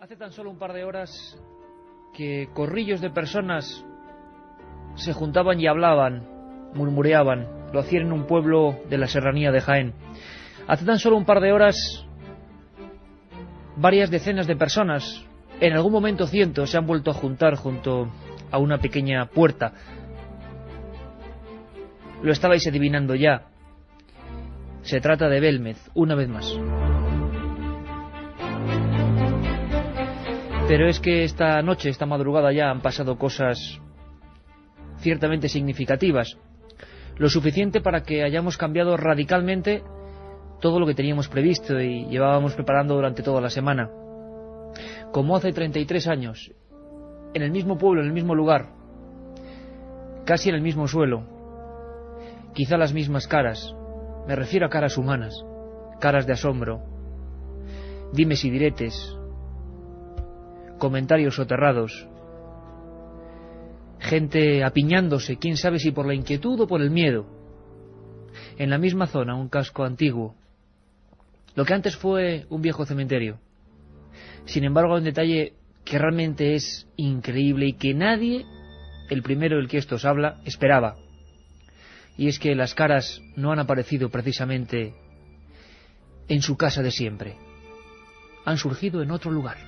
Hace tan solo un par de horas que corrillos de personas se juntaban y hablaban, murmureaban. Lo hacían en un pueblo de la serranía de Jaén. Hace tan solo un par de horas, varias decenas de personas, en algún momento cientos, se han vuelto a juntar junto a una pequeña puerta. Lo estabais adivinando ya. Se trata de Belmez, una vez más. Pero es que esta noche, esta madrugada ya han pasado cosas ciertamente significativas. Lo suficiente para que hayamos cambiado radicalmente todo lo que teníamos previsto y llevábamos preparando durante toda la semana. Como hace 33 años, en el mismo pueblo, en el mismo lugar, casi en el mismo suelo, quizá las mismas caras, me refiero a caras humanas, caras de asombro, dimes y diretes, comentarios soterrados, gente apiñándose, quién sabe si por la inquietud o por el miedo, en la misma zona, un casco antiguo, lo que antes fue un viejo cementerio. Sin embargo, hay un detalle que realmente es increíble y que nadie, el primero del que esto os habla, esperaba. Y es que las caras no han aparecido precisamente en su casa de siempre. Han surgido en otro lugar.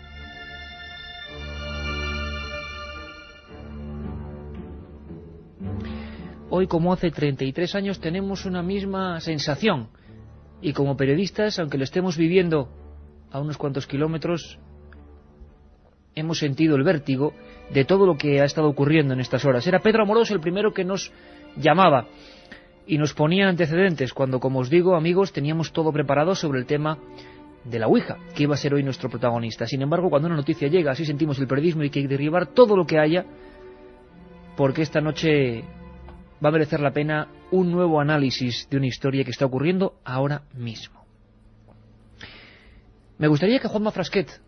Hoy, como hace 33 años, tenemos una misma sensación. Y como periodistas, aunque lo estemos viviendo a unos cuantos kilómetros, hemos sentido el vértigo de todo lo que ha estado ocurriendo en estas horas. Era Pedro Amorós el primero que nos llamaba y nos ponía antecedentes cuando, como os digo, amigos, teníamos todo preparado sobre el tema de la Ouija, que iba a ser hoy nuestro protagonista. Sin embargo, cuando una noticia llega, así sentimos el periodismo, y hay que derribar todo lo que haya, porque esta noche va a merecer la pena un nuevo análisis de una historia que está ocurriendo ahora mismo. Me gustaría que Juanma Frasquet,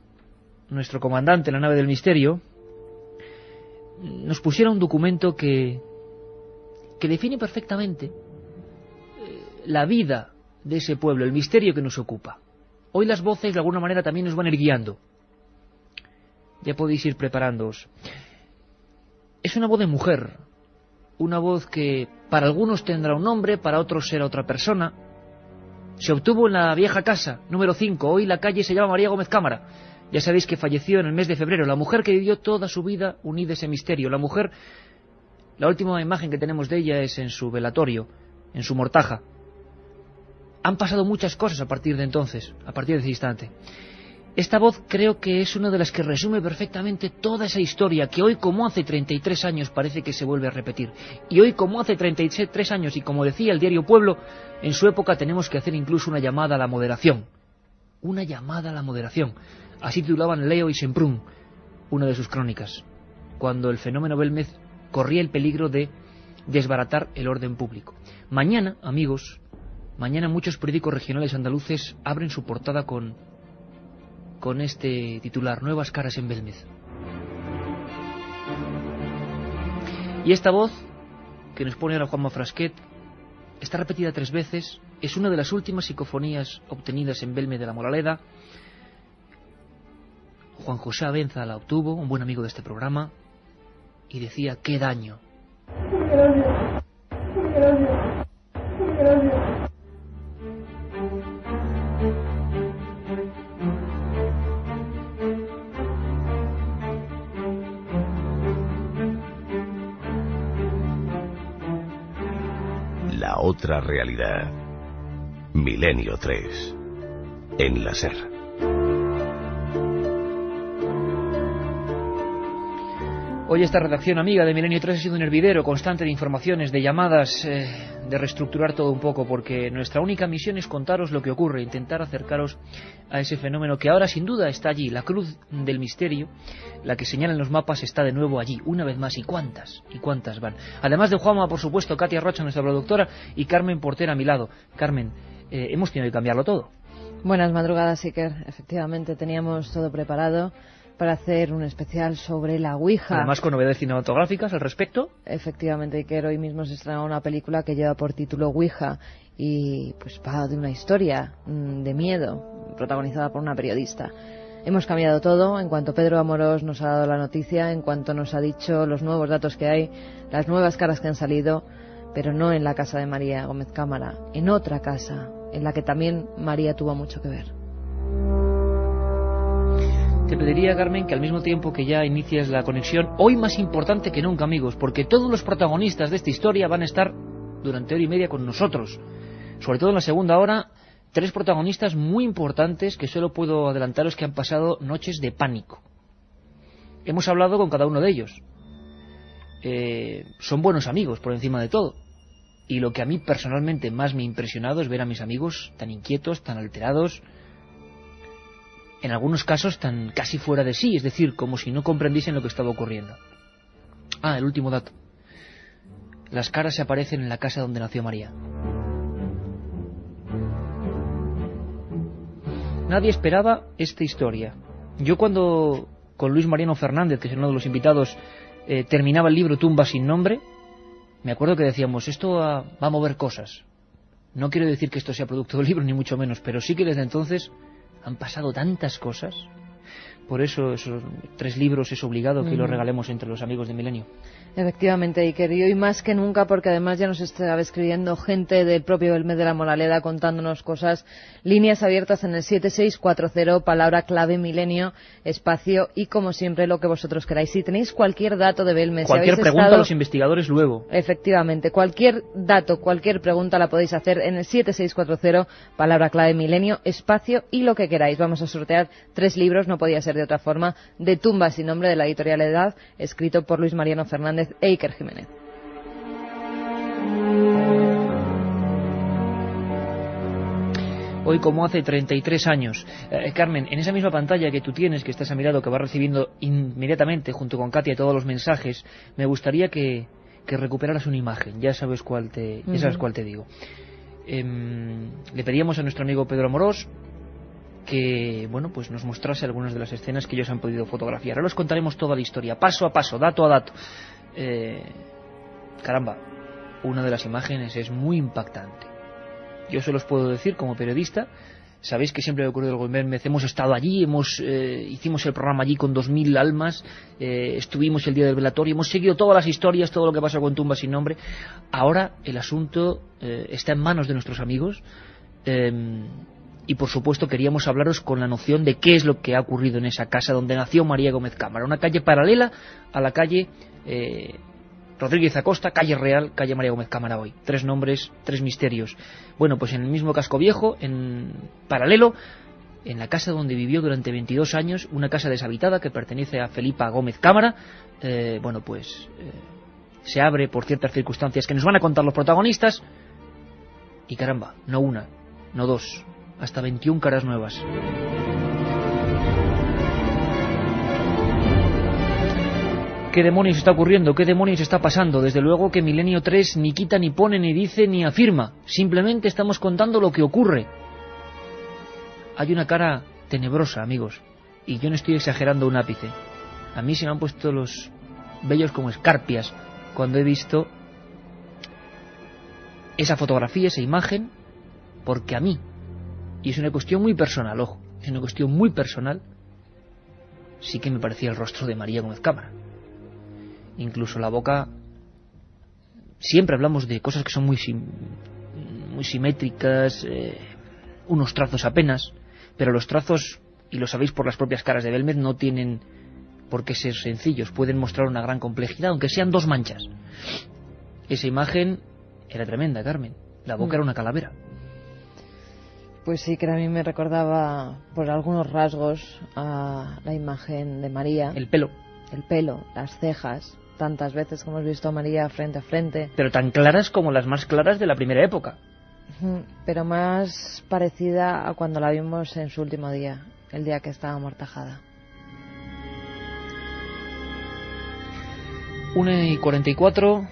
nuestro comandante en la nave del misterio, nos pusiera un documento que define perfectamente la vida de ese pueblo, el misterio que nos ocupa. Hoy las voces de alguna manera también nos van a ir guiando. Ya podéis ir preparándoos. Es una voz de mujer, una voz que para algunos tendrá un nombre, para otros será otra persona. Se obtuvo en la vieja casa, número 5, hoy la calle se llama María Gómez Cámara. Ya sabéis que falleció en el mes de febrero, la mujer que vivió toda su vida unida a ese misterio. La mujer, la última imagen que tenemos de ella es en su velatorio, en su mortaja. Han pasado muchas cosas a partir de entonces, a partir de ese instante. Esta voz creo que es una de las que resume perfectamente toda esa historia que hoy, como hace 33 años, parece que se vuelve a repetir. Y hoy, como hace 33 años, y como decía el diario Pueblo, en su época tenemos que hacer incluso una llamada a la moderación. Una llamada a la moderación. Así titulaban Leo y Semprún, una de sus crónicas, cuando el fenómeno Belmez corría el peligro de desbaratar el orden público. Mañana, amigos, mañana muchos periódicos regionales andaluces abren su portada con este titular: Nuevas caras en Belmez. Y esta voz que nos pone ahora Juanma Frasquet está repetida 3 veces. Es una de las últimas psicofonías obtenidas en Belmez de la Moraleda. Juan José Abenza la obtuvo, un buen amigo de este programa, y decía: ¡qué daño! La otra realidad. Milenio 3. En la SER. Hoy esta redacción amiga de Milenio 3 ha sido un hervidero constante de informaciones, de llamadas, de reestructurar todo un poco, porque nuestra única misión es contaros lo que ocurre, intentar acercaros a ese fenómeno que ahora sin duda está allí. La cruz del misterio, la que señalan los mapas, está de nuevo allí, una vez más. ¿Y cuántas van? Además de Juanma, por supuesto, Katia Rocha, nuestra productora, y Carmen Portera a mi lado. Carmen, hemos tenido que cambiarlo todo. Buenas madrugadas, Iker. Efectivamente, teníamos todo preparado para hacer un especial sobre la Ouija. Además con novedades cinematográficas al respecto. Efectivamente, Iker, hoy mismo se estrena una película que lleva por título Ouija y pues va de una historia de miedo protagonizada por una periodista. Hemos cambiado todo en cuanto Pedro Amorós nos ha dado la noticia, en cuanto nos ha dicho los nuevos datos que hay, las nuevas caras que han salido, pero no en la casa de María Gómez Cámara, en otra casa, en la que también María tuvo mucho que ver. Te pediría, Carmen, que al mismo tiempo que ya inicias la conexión, hoy más importante que nunca, amigos, porque todos los protagonistas de esta historia van a estar durante hora y media con nosotros. Sobre todo en la segunda hora, 3 protagonistas muy importantes que solo puedo adelantaros que han pasado noches de pánico. Hemos hablado con cada uno de ellos. Son buenos amigos, por encima de todo. Y lo que a mí personalmente más me ha impresionado es ver a mis amigos tan inquietos, tan alterados, en algunos casos tan casi fuera de sí, es decir, como si no comprendiesen lo que estaba ocurriendo. El último dato. Las caras se aparecen en la casa donde nació María. Nadie esperaba esta historia. Yo cuando con Luis Mariano Fernández, que es uno de los invitados, terminaba el libro Tumba sin nombre, me acuerdo que decíamos, esto va a mover cosas. No quiero decir que esto sea producto del libro, ni mucho menos, pero sí que desde entonces han pasado tantas cosas. Por eso esos 3 libros es obligado que los regalemos entre los amigos de Milenio. Efectivamente, Iker, y hoy más que nunca, porque además ya nos estaba escribiendo gente del propio Belmez de la Moraleda contándonos cosas. Líneas abiertas en el 7640, palabra clave Milenio, espacio y como siempre lo que vosotros queráis. Si tenéis cualquier dato de Belmez, cualquier si pregunta a los investigadores luego. Efectivamente, cualquier dato, cualquier pregunta la podéis hacer en el 7640, palabra clave Milenio, espacio y lo que queráis. Vamos a sortear 3 libros, no podía ser de otra forma, de Tumba sin nombre, de la editorial Edad, escrito por Luis Mariano Fernández e Iker Jiménez. Hoy como hace 33 años. Carmen, en esa misma pantalla que tú tienes, que estás a mi lado, que vas recibiendo inmediatamente junto con Katia todos los mensajes, me gustaría que recuperaras una imagen. Ya sabes cuál te digo. Le pedíamos a nuestro amigo Pedro Amorós que pues nos mostrase algunas de las escenas que ellos han podido fotografiar. Ahora os contaremos toda la historia, paso a paso, dato a dato. Caramba, una de las imágenes es muy impactante. Yo se los puedo decir como periodista. Sabéis que siempre me ocurrido algo en Belmez. Hemos estado allí, hicimos el programa allí con 2000 almas, estuvimos el día del velatorio, hemos seguido todas las historias, todo lo que pasó con Tumba sin nombre. Ahora el asunto está en manos de nuestros amigos. Y por supuesto queríamos hablaros con la noción de qué es lo que ha ocurrido en esa casa donde nació María Gómez Cámara, una calle paralela a la calle Rodríguez Acosta, calle Real, calle María Gómez Cámara hoy. 3 nombres, 3 misterios. Bueno, pues en el mismo casco viejo, en paralelo, en la casa donde vivió durante 22 años, una casa deshabitada que pertenece a Felipa Gómez Cámara, se abre por ciertas circunstancias que nos van a contar los protagonistas, y caramba, no una, no 2, hasta 21 caras nuevas. ¿Qué demonios está ocurriendo? ¿Qué demonios está pasando? Desde luego que Milenio 3 ni quita, ni pone, ni dice, ni afirma. Simplemente estamos contando lo que ocurre. Hay una cara tenebrosa, amigos, y yo no estoy exagerando un ápice. A mí se me han puesto los vellos como escarpias cuando he visto esa fotografía, esa imagen, porque a mí, y es una cuestión muy personal, ojo, es una cuestión muy personal, sí que me parecía el rostro de María Gómez Cámara. Incluso la boca, siempre hablamos de cosas que son muy simétricas, unos trazos apenas, pero los trazos, y lo sabéis por las propias caras de Belmez, no tienen por qué ser sencillos, pueden mostrar una gran complejidad, aunque sean 2 manchas. Esa imagen era tremenda, Carmen, la boca era una calavera. Pues sí, que a mí me recordaba por algunos rasgos a la imagen de María. El pelo, las cejas, tantas veces que hemos visto a María frente a frente. Pero tan claras como las más claras de la primera época. Pero más parecida a cuando la vimos en su último día, el día que estaba amortajada. 1:44,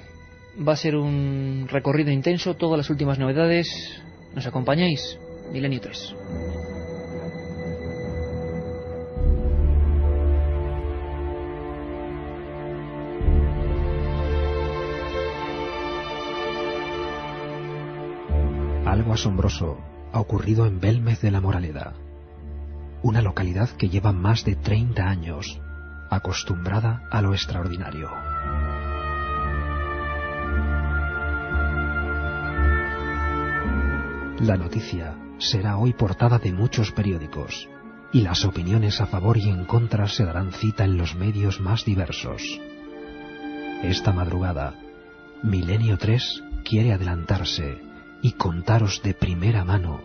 va a ser un recorrido intenso, todas las últimas novedades. ¿Nos acompañáis? Milenio 3. Algo asombroso ha ocurrido en Belmez de la Moraleda. una localidad que lleva más de 30 años acostumbrada a lo extraordinario. La noticia será hoy portada de muchos periódicos y las opiniones a favor y en contra se darán cita en los medios más diversos. Esta madrugada, Milenio 3 quiere adelantarse y contaros de primera mano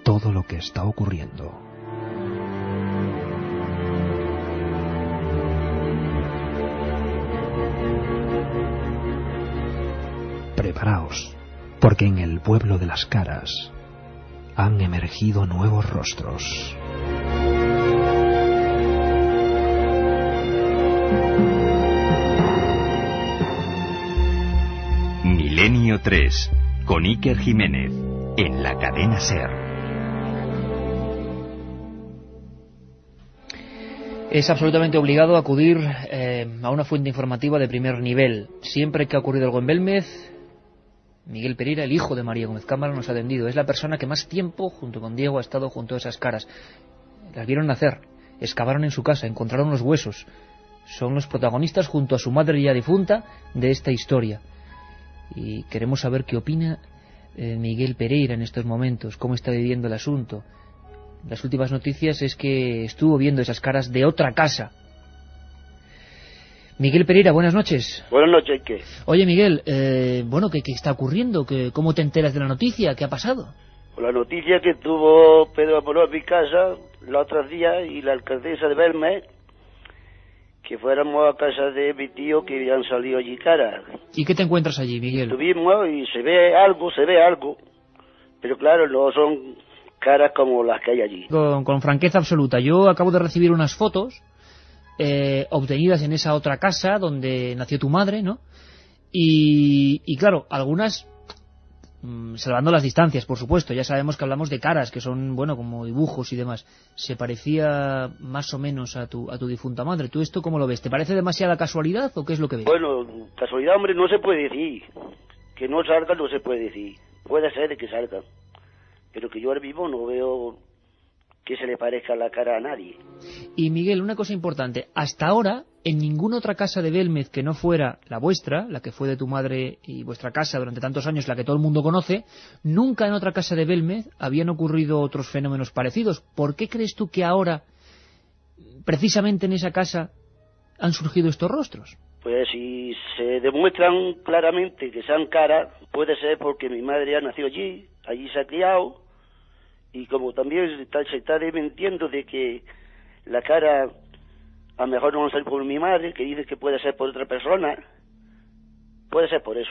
todo lo que está ocurriendo. Preparaos, porque en el pueblo de las caras han emergido nuevos rostros. Milenio 3, con Iker Jiménez, en la cadena SER. Es absolutamente obligado acudir a una fuente informativa de primer nivel. Siempre que ha ocurrido algo en Belmez, Miguel Pereira, el hijo de María Gómez Cámara, nos ha atendido. Es la persona que más tiempo, junto con Diego, ha estado junto a esas caras. Las vieron nacer, excavaron en su casa, encontraron los huesos. Son los protagonistas, junto a su madre ya difunta, de esta historia. Y queremos saber qué opina Miguel Pereira en estos momentos, cómo está viviendo el asunto. Las últimas noticias es que estuvo viendo esas caras de otra casa. Miguel Pereira, buenas noches. Buenas noches, ¿qué? Oye, Miguel, ¿qué está ocurriendo? ¿Cómo te enteras de la noticia? ¿Qué ha pasado? Pues la noticia que tuvo Pedro Amorós en mi casa los otros días y la alcaldesa de Belmez, que fuéramos a casa de mi tío que habían salido allí caras. ¿Y qué te encuentras allí, Miguel? Estuvimos y se ve algo, pero claro, no son caras como las que hay allí. Con franqueza absoluta, yo acabo de recibir unas fotos obtenidas en esa otra casa donde nació tu madre, ¿no? Y claro, algunas, salvando las distancias, por supuesto, ya sabemos que hablamos de caras, que son, como dibujos y demás. Se parecía más o menos a tu difunta madre. ¿Tú esto cómo lo ves? ¿Te parece demasiada casualidad o qué es lo que ves? Bueno, casualidad, hombre, no se puede decir. Que no salga no se puede decir. Puede ser de que salga. Pero que yo ahora mismo no veo que se le parezca la cara a nadie. Y Miguel, una cosa importante, hasta ahora en ninguna otra casa de Belmez que no fuera la vuestra, la que fue de tu madre y vuestra casa durante tantos años, la que todo el mundo conoce, nunca en otra casa de Belmez habían ocurrido otros fenómenos parecidos. ¿Por qué crees tú que ahora, precisamente en esa casa, han surgido estos rostros? Pues si se demuestran claramente que sean caras, puede ser porque mi madre ha nacido allí se ha criado, y como también se está desmintiendo de que la cara a lo mejor no va a ser por mi madre, que dice que puede ser por otra persona, puede ser por eso.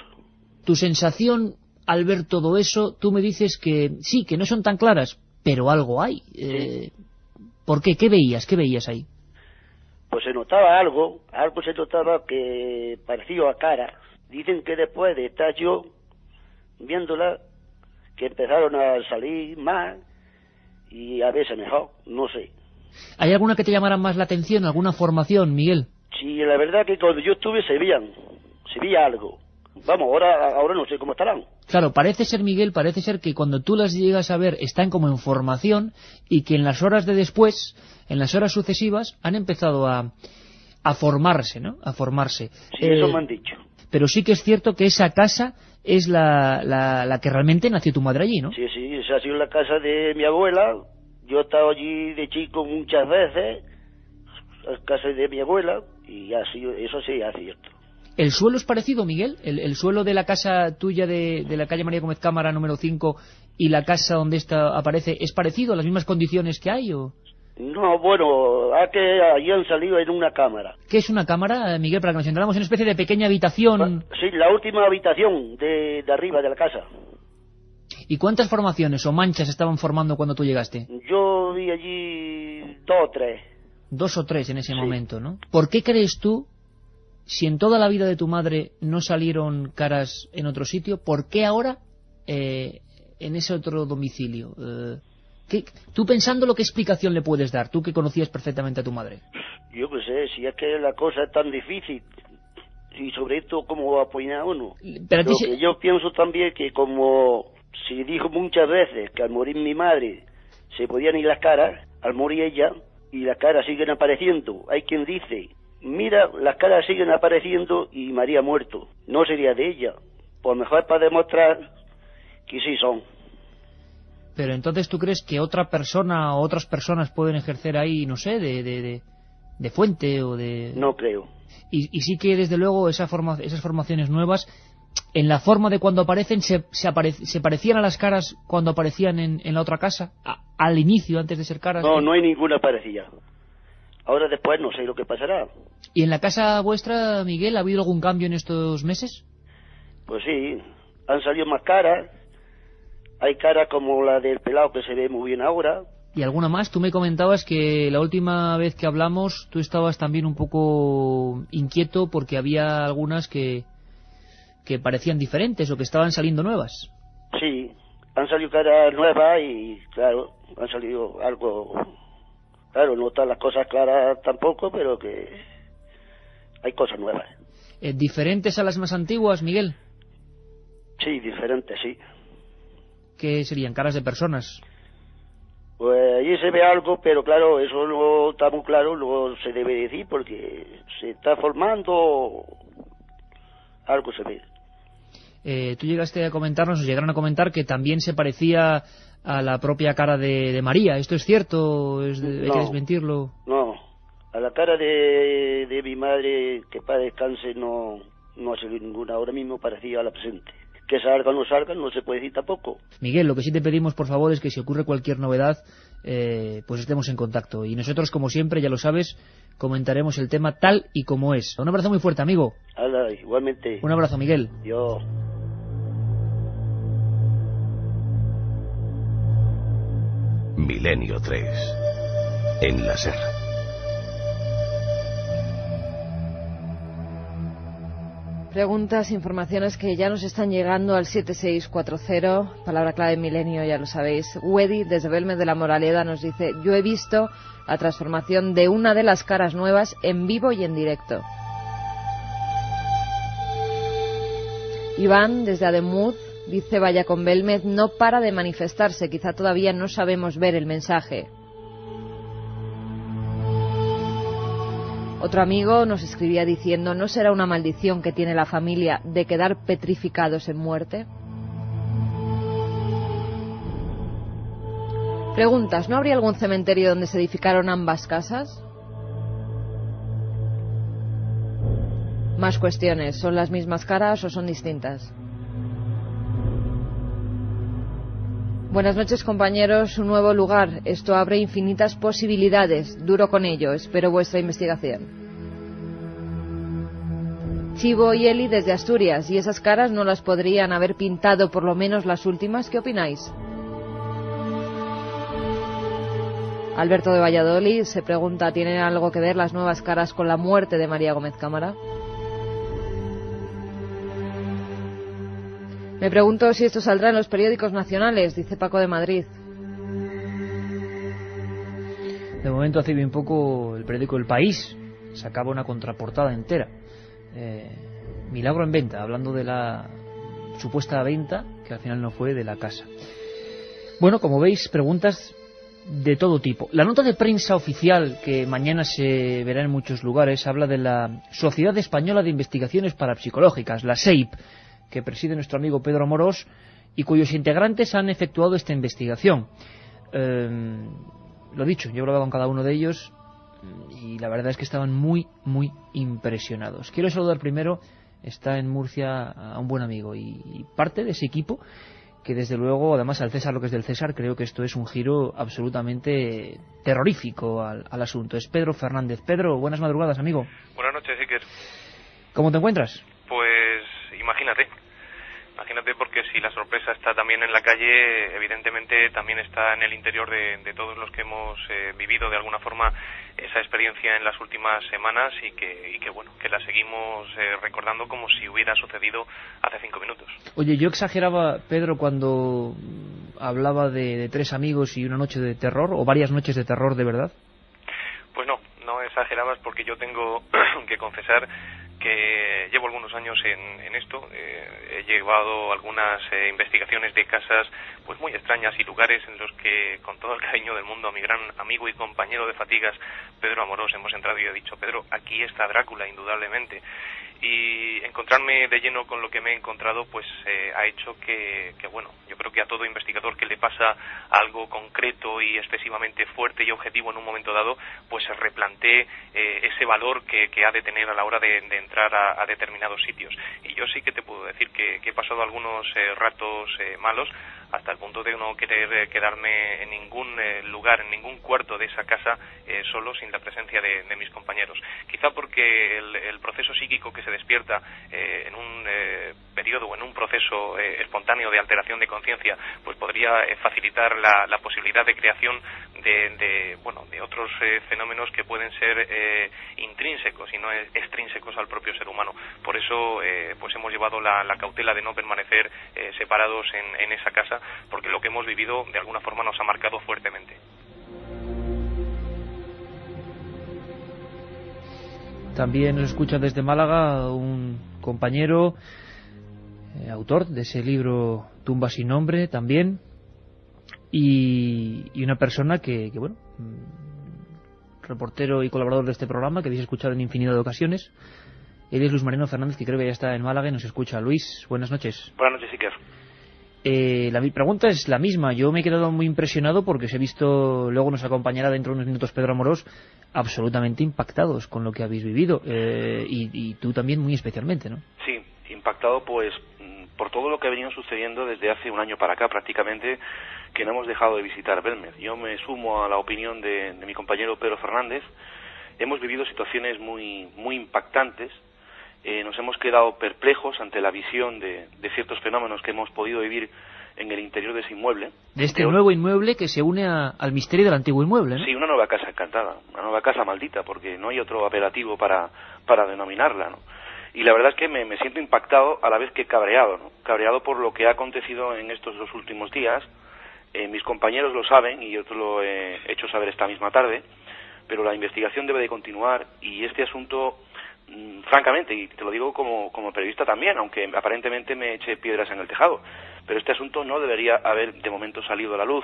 Tu sensación al ver todo eso, tú me dices que sí, que no son tan claras, pero algo hay. Sí. ¿Por qué? ¿Qué veías ahí? Pues se notaba algo se notaba que parecía a cara. Dicen que después de estar yo viéndola, que empezaron a salir más y a veces mejor, no sé. ¿Hay alguna que te llamara más la atención, alguna formación, Miguel? Sí, la verdad que cuando yo estuve se veía algo. Vamos, ahora no sé cómo estarán. Claro, parece ser, Miguel, que cuando tú las llegas a ver están como en formación y que en las horas de después, en las horas sucesivas, han empezado a formarse, ¿no? A formarse. Sí, eso me han dicho. Pero sí que es cierto que esa casa es la que realmente nació tu madre allí, ¿no? Sí, esa ha sido la casa de mi abuela. Yo he estado allí de chico muchas veces, la casa de mi abuela, y eso sí es cierto. ¿El suelo es parecido, Miguel? ¿El suelo de la casa tuya de la calle María Gómez Cámara, número 5, y la casa donde esta aparece, es parecido? ¿Las mismas condiciones que hay o...? No, bueno, que allí han salido en una cámara. ¿Qué es una cámara, Miguel, para que nos enteramos? ¿Una especie de pequeña habitación? Sí, la última habitación de arriba de la casa. ¿Y cuántas formaciones o manchas estaban formando cuando tú llegaste? Yo vi allí 2 o 3. 2 o 3 en ese momento, ¿no? ¿Por qué crees tú, si en toda la vida de tu madre no salieron caras en otro sitio, por qué ahora en ese otro domicilio? Tú pensándolo, ¿qué explicación le puedes dar? Tú que conocías perfectamente a tu madre. Yo qué sé, si es que la cosa es tan difícil, y sobre esto, ¿cómo va a apoyar uno? Pero que yo pienso también que como se dijo muchas veces que al morir mi madre se podían ir las caras, al morir ella, y las caras siguen apareciendo. Hay quien dice, mira, las caras siguen apareciendo y María ha muerto. No sería de ella. Pues mejor para demostrar que sí son. Pero entonces, ¿tú crees que otra persona o otras personas pueden ejercer ahí, no sé, de fuente o de...? No creo. Y sí que, desde luego, esas formaciones nuevas, en la forma de cuando aparecen, se parecían a las caras cuando aparecían en la otra casa, al inicio, antes de ser caras. No, no hay ninguna parecida. Ahora después no sé lo que pasará. ¿Y en la casa vuestra, Miguel, ha habido algún cambio en estos meses? Pues sí, han salido más caras. Hay caras como la del pelado que se ve muy bien ahora. ¿Y alguna más? Tú me comentabas que la última vez que hablamos tú estabas también un poco inquieto porque había algunas que parecían diferentes o que estaban saliendo nuevas. Sí, han salido caras nuevas y, claro, han salido algo... Claro, no están las cosas claras tampoco, pero que hay cosas nuevas. ¿Diferentes a las más antiguas, Miguel? Sí, diferentes, sí. ¿Qué serían? ¿Caras de personas? Pues allí se ve algo, pero claro, eso no está muy claro, luego se debe decir porque se está formando, algo se ve. Tú llegaste a comentarnos, os llegaron a comentar que también se parecía a la propia cara de María. ¿Esto es cierto? ¿Hay que desmentirlo? No, a la cara de mi madre, que para descanse, no ha salido ninguna. Ahora mismo parecía a la presente. Que salga o no salga, no se puede decir tampoco. Miguel, lo que sí te pedimos, por favor, es que si ocurre cualquier novedad, pues estemos en contacto. Y nosotros, como siempre, ya lo sabes, comentaremos el tema tal y como es. Un abrazo muy fuerte, amigo. Hala, igualmente. Un abrazo, Miguel. Yo... Milenio 3. En la SER. Preguntas, informaciones que ya nos están llegando al 7640, palabra clave Milenio, ya lo sabéis. Wedi, desde Belmez de la Moraleda, nos dice: yo he visto la transformación de una de las caras nuevas en vivo y en directo. Iván, desde Ademuz, dice: vaya con Belmez, no para de manifestarse, quizá todavía no sabemos ver el mensaje. Otro amigo nos escribía diciendo: ¿no será una maldición que tiene la familia de quedar petrificados en muerte? Preguntas: ¿no habría algún cementerio donde se edificaron ambas casas? Más cuestiones: ¿son las mismas caras o son distintas? Buenas noches, compañeros. Un nuevo lugar. Esto abre infinitas posibilidades. Duro con ello. Espero vuestra investigación. Chivo y Eli desde Asturias. ¿Y esas caras no las podrían haber pintado por lo menos las últimas? ¿Qué opináis? Alberto de Valladolid se pregunta: ¿tienen algo que ver las nuevas caras con la muerte de María Gómez Cámara? Me pregunto si esto saldrá en los periódicos nacionales, dice Paco de Madrid. De momento, hace bien poco, el periódico El País sacaba una contraportada entera. Milagro en venta, hablando de la supuesta venta, que al final no fue, de la casa. Bueno, como veis, preguntas de todo tipo. La nota de prensa oficial, que mañana se verá en muchos lugares, habla de la Sociedad Española de Investigaciones Parapsicológicas, la SEIP, que preside nuestro amigo Pedro Amorós, y cuyos integrantes han efectuado esta investigación. Lo dicho, yo he hablado con cada uno de ellos y la verdad es que estaban muy, muy impresionados. Quiero saludar primero, está en Murcia, a un buen amigo y parte de ese equipo, que desde luego, además, al César lo que es del César, creo que esto es un giro absolutamente terrorífico al asunto. Es Pedro Fernández. Pedro, buenas madrugadas, amigo. Buenas noches, Iker. ¿Cómo te encuentras? Pues imagínate porque si la sorpresa está también en la calle, evidentemente también está en el interior de todos los que hemos vivido de alguna forma esa experiencia en las últimas semanas y que bueno, que la seguimos recordando como si hubiera sucedido hace 5 minutos. Oye, yo exageraba, Pedro, cuando hablaba de 3 amigos y una noche de terror, o varias noches de terror de verdad. Pues no exagerabas, porque yo tengo que confesar porque llevo algunos años en esto. He llevado algunas investigaciones de casas pues muy extrañas y lugares en los que, con todo el cariño del mundo, a mi gran amigo y compañero de fatigas, Pedro Amorós, hemos entrado y he dicho: Pedro, aquí está Drácula, indudablemente. Y encontrarme de lleno con lo que me he encontrado pues ha hecho que bueno, yo creo que a todo investigador que le pasa algo concreto y excesivamente fuerte y objetivo en un momento dado, pues se replantee ese valor que ha de tener a la hora de entrar a determinados sitios. Y yo sí que te puedo decir que he pasado algunos ratos malos, hasta el punto de no querer quedarme en ningún lugar, en ningún cuarto de esa casa solo, sin la presencia de mis compañeros. Quizá porque el proceso psíquico que se despierta en un periodo o en un proceso espontáneo de alteración de conciencia, pues podría facilitar la posibilidad de creación de otros fenómenos que pueden ser intrínsecos y no extrínsecos al propio ser humano. Por eso pues hemos llevado la cautela de no permanecer separados en esa casa, porque lo que hemos vivido de alguna forma nos ha marcado fuertemente. También nos escucha desde Málaga un compañero, autor de ese libro Tumba sin nombre también, y una persona que bueno, reportero y colaborador de este programa, que habéis escuchado en infinidad de ocasiones. Él es Luis Mariano Fernández, que creo que ya está en Málaga y nos escucha. Luis, buenas noches. Buenas noches, Iker. La pregunta es la misma. Yo me he quedado muy impresionado porque os he visto, luego nos acompañará dentro de unos minutos Pedro Amorós, absolutamente impactados con lo que habéis vivido, y tú también muy especialmente, ¿no? Sí, impactado pues por todo lo que ha venido sucediendo desde hace un año para acá prácticamente, que no hemos dejado de visitar Belmez. Yo me sumo a la opinión de mi compañero Pedro Fernández. Hemos vivido situaciones muy impactantes. Nos hemos quedado perplejos ante la visión de ciertos fenómenos que hemos podido vivir en el interior de ese inmueble. De este nuevo inmueble que se une al misterio del antiguo inmueble, ¿no? Sí, una nueva casa encantada, una nueva casa maldita, porque no hay otro apelativo para denominarla, ¿no? Y la verdad es que me siento impactado a la vez que cabreado, ¿no? Cabreado por lo que ha acontecido en estos 2 últimos días. Mis compañeros lo saben y yo te lo he hecho saber esta misma tarde, pero la investigación debe de continuar y este asunto, francamente, y te lo digo como periodista también, aunque aparentemente me eche piedras en el tejado, pero este asunto no debería haber de momento salido a la luz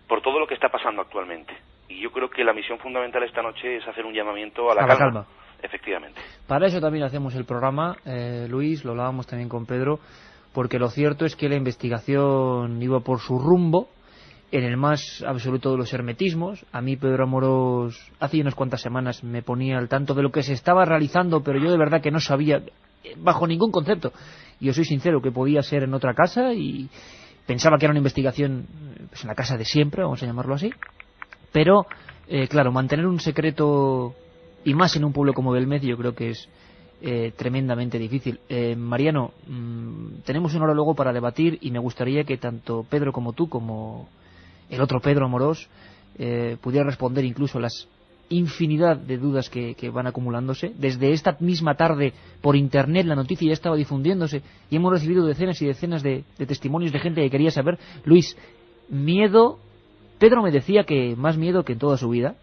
por todo lo que está pasando actualmente. Y yo creo que la misión fundamental esta noche es hacer un llamamiento a la calma. Efectivamente. Para eso también hacemos el programa, Luis, lo hablábamos también con Pedro, porque lo cierto es que la investigación iba por su rumbo, en el más absoluto de los hermetismos. A mí Pedro Amorós hace unas cuantas semanas me ponía al tanto de lo que se estaba realizando, pero yo de verdad que no sabía bajo ningún concepto. Y yo soy sincero que podía ser en otra casa y pensaba que era una investigación pues en la casa de siempre, vamos a llamarlo así. Pero, claro, mantener un secreto, y más en un pueblo como Belmez, yo creo que es tremendamente difícil. Mariano, tenemos una hora luego para debatir y me gustaría que tanto Pedro como tú, como el otro Pedro Amorós, pudiera responder incluso las infinidad de dudas que van acumulándose. Desde esta misma tarde por internet la noticia ya estaba difundiéndose y hemos recibido decenas y decenas de testimonios de gente que quería saber. Luis, miedo. Pedro me decía que más miedo que en toda su vida.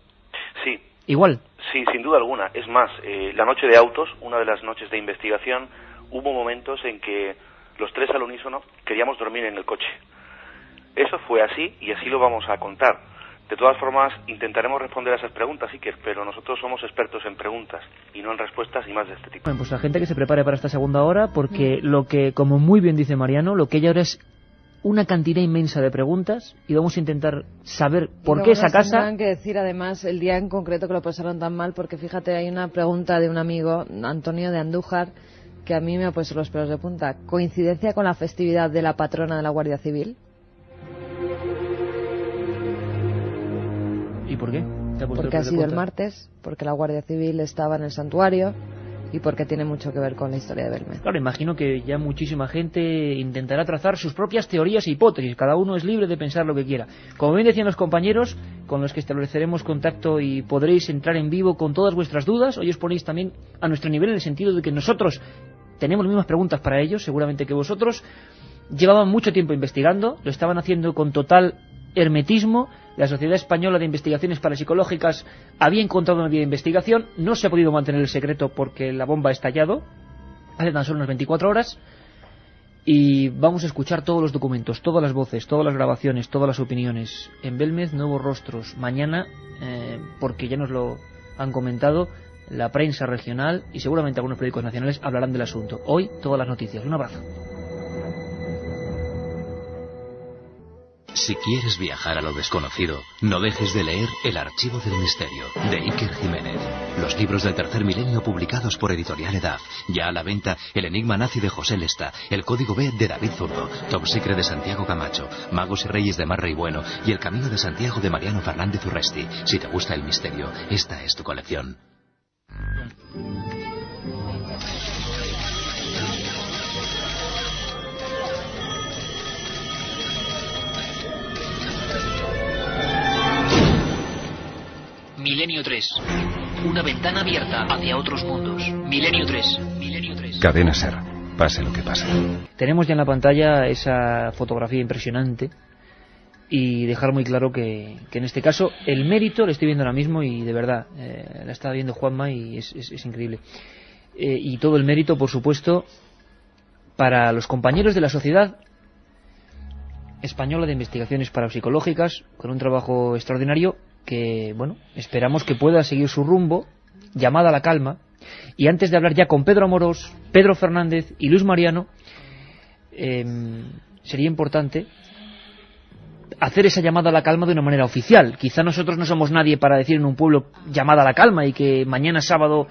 Sí. Igual. Sí, sin duda alguna. Es más, la noche de autos, una de las noches de investigación, hubo momentos en que los 3 al unísono queríamos dormir en el coche. Eso fue así y así lo vamos a contar. De todas formas, intentaremos responder a esas preguntas, Iker, pero nosotros somos expertos en preguntas y no en respuestas y más de este tipo. Bueno, pues la gente que se prepare para esta segunda hora, porque lo que, como muy bien dice Mariano, lo que hay ahora es una cantidad inmensa de preguntas y vamos a intentar saber por qué esa casa... Tendrán que decir además el día en concreto que lo pasaron tan mal, porque fíjate, hay una pregunta de un amigo, Antonio de Andújar, que a mí me ha puesto los pelos de punta. ¿Coincidencia con la festividad de la patrona de la Guardia Civil? ¿Y por qué? Porque ha sido el martes, porque la Guardia Civil estaba en el santuario y porque tiene mucho que ver con la historia de Belmez. Claro, imagino que ya muchísima gente intentará trazar sus propias teorías e hipótesis. Cada uno es libre de pensar lo que quiera. Como bien decían los compañeros, con los que estableceremos contacto y podréis entrar en vivo con todas vuestras dudas. Hoy os ponéis también a nuestro nivel en el sentido de que nosotros tenemos las mismas preguntas para ellos, seguramente que vosotros. Llevaban mucho tiempo investigando, lo estaban haciendo con total hermetismo. La Sociedad Española de Investigaciones Parapsicológicas había encontrado una vía de investigación, no se ha podido mantener el secreto porque la bomba ha estallado hace tan solo unas 24 horas, y vamos a escuchar todos los documentos, todas las voces, todas las grabaciones, todas las opiniones. En Belmez, nuevos rostros. Mañana, porque ya nos lo han comentado, la prensa regional y seguramente algunos periódicos nacionales hablarán del asunto. Hoy, todas las noticias. Un abrazo. Si quieres viajar a lo desconocido, no dejes de leer El Archivo del Misterio, de Iker Jiménez. Los libros del tercer milenio publicados por Editorial Edaf. Ya a la venta El Enigma Nazi de José Lesta, El Código B de David Zurdo, Top Secret de Santiago Camacho, Magos y Reyes de Marra y Bueno y El Camino de Santiago de Mariano Fernández Urresti. Si te gusta el misterio, esta es tu colección. Milenio 3. Una ventana abierta hacia otros mundos. Milenio 3. Milenio 3. Cadena SER. Pase lo que pase. Tenemos ya en la pantalla esa fotografía impresionante y dejar muy claro que en este caso el mérito lo estoy viendo ahora mismo y de verdad, la está viendo Juanma y es increíble. Y todo el mérito, por supuesto, para los compañeros de la Sociedad Española de Investigaciones Parapsicológicas, con un trabajo extraordinario que, bueno, esperamos que pueda seguir su rumbo, llamada a la calma. Y antes de hablar ya con Pedro Amorós, Pedro Fernández y Luis Mariano, sería importante hacer esa llamada a la calma de una manera oficial. Quizá nosotros no somos nadie para decir en un pueblo llamada a la calma y que mañana sábado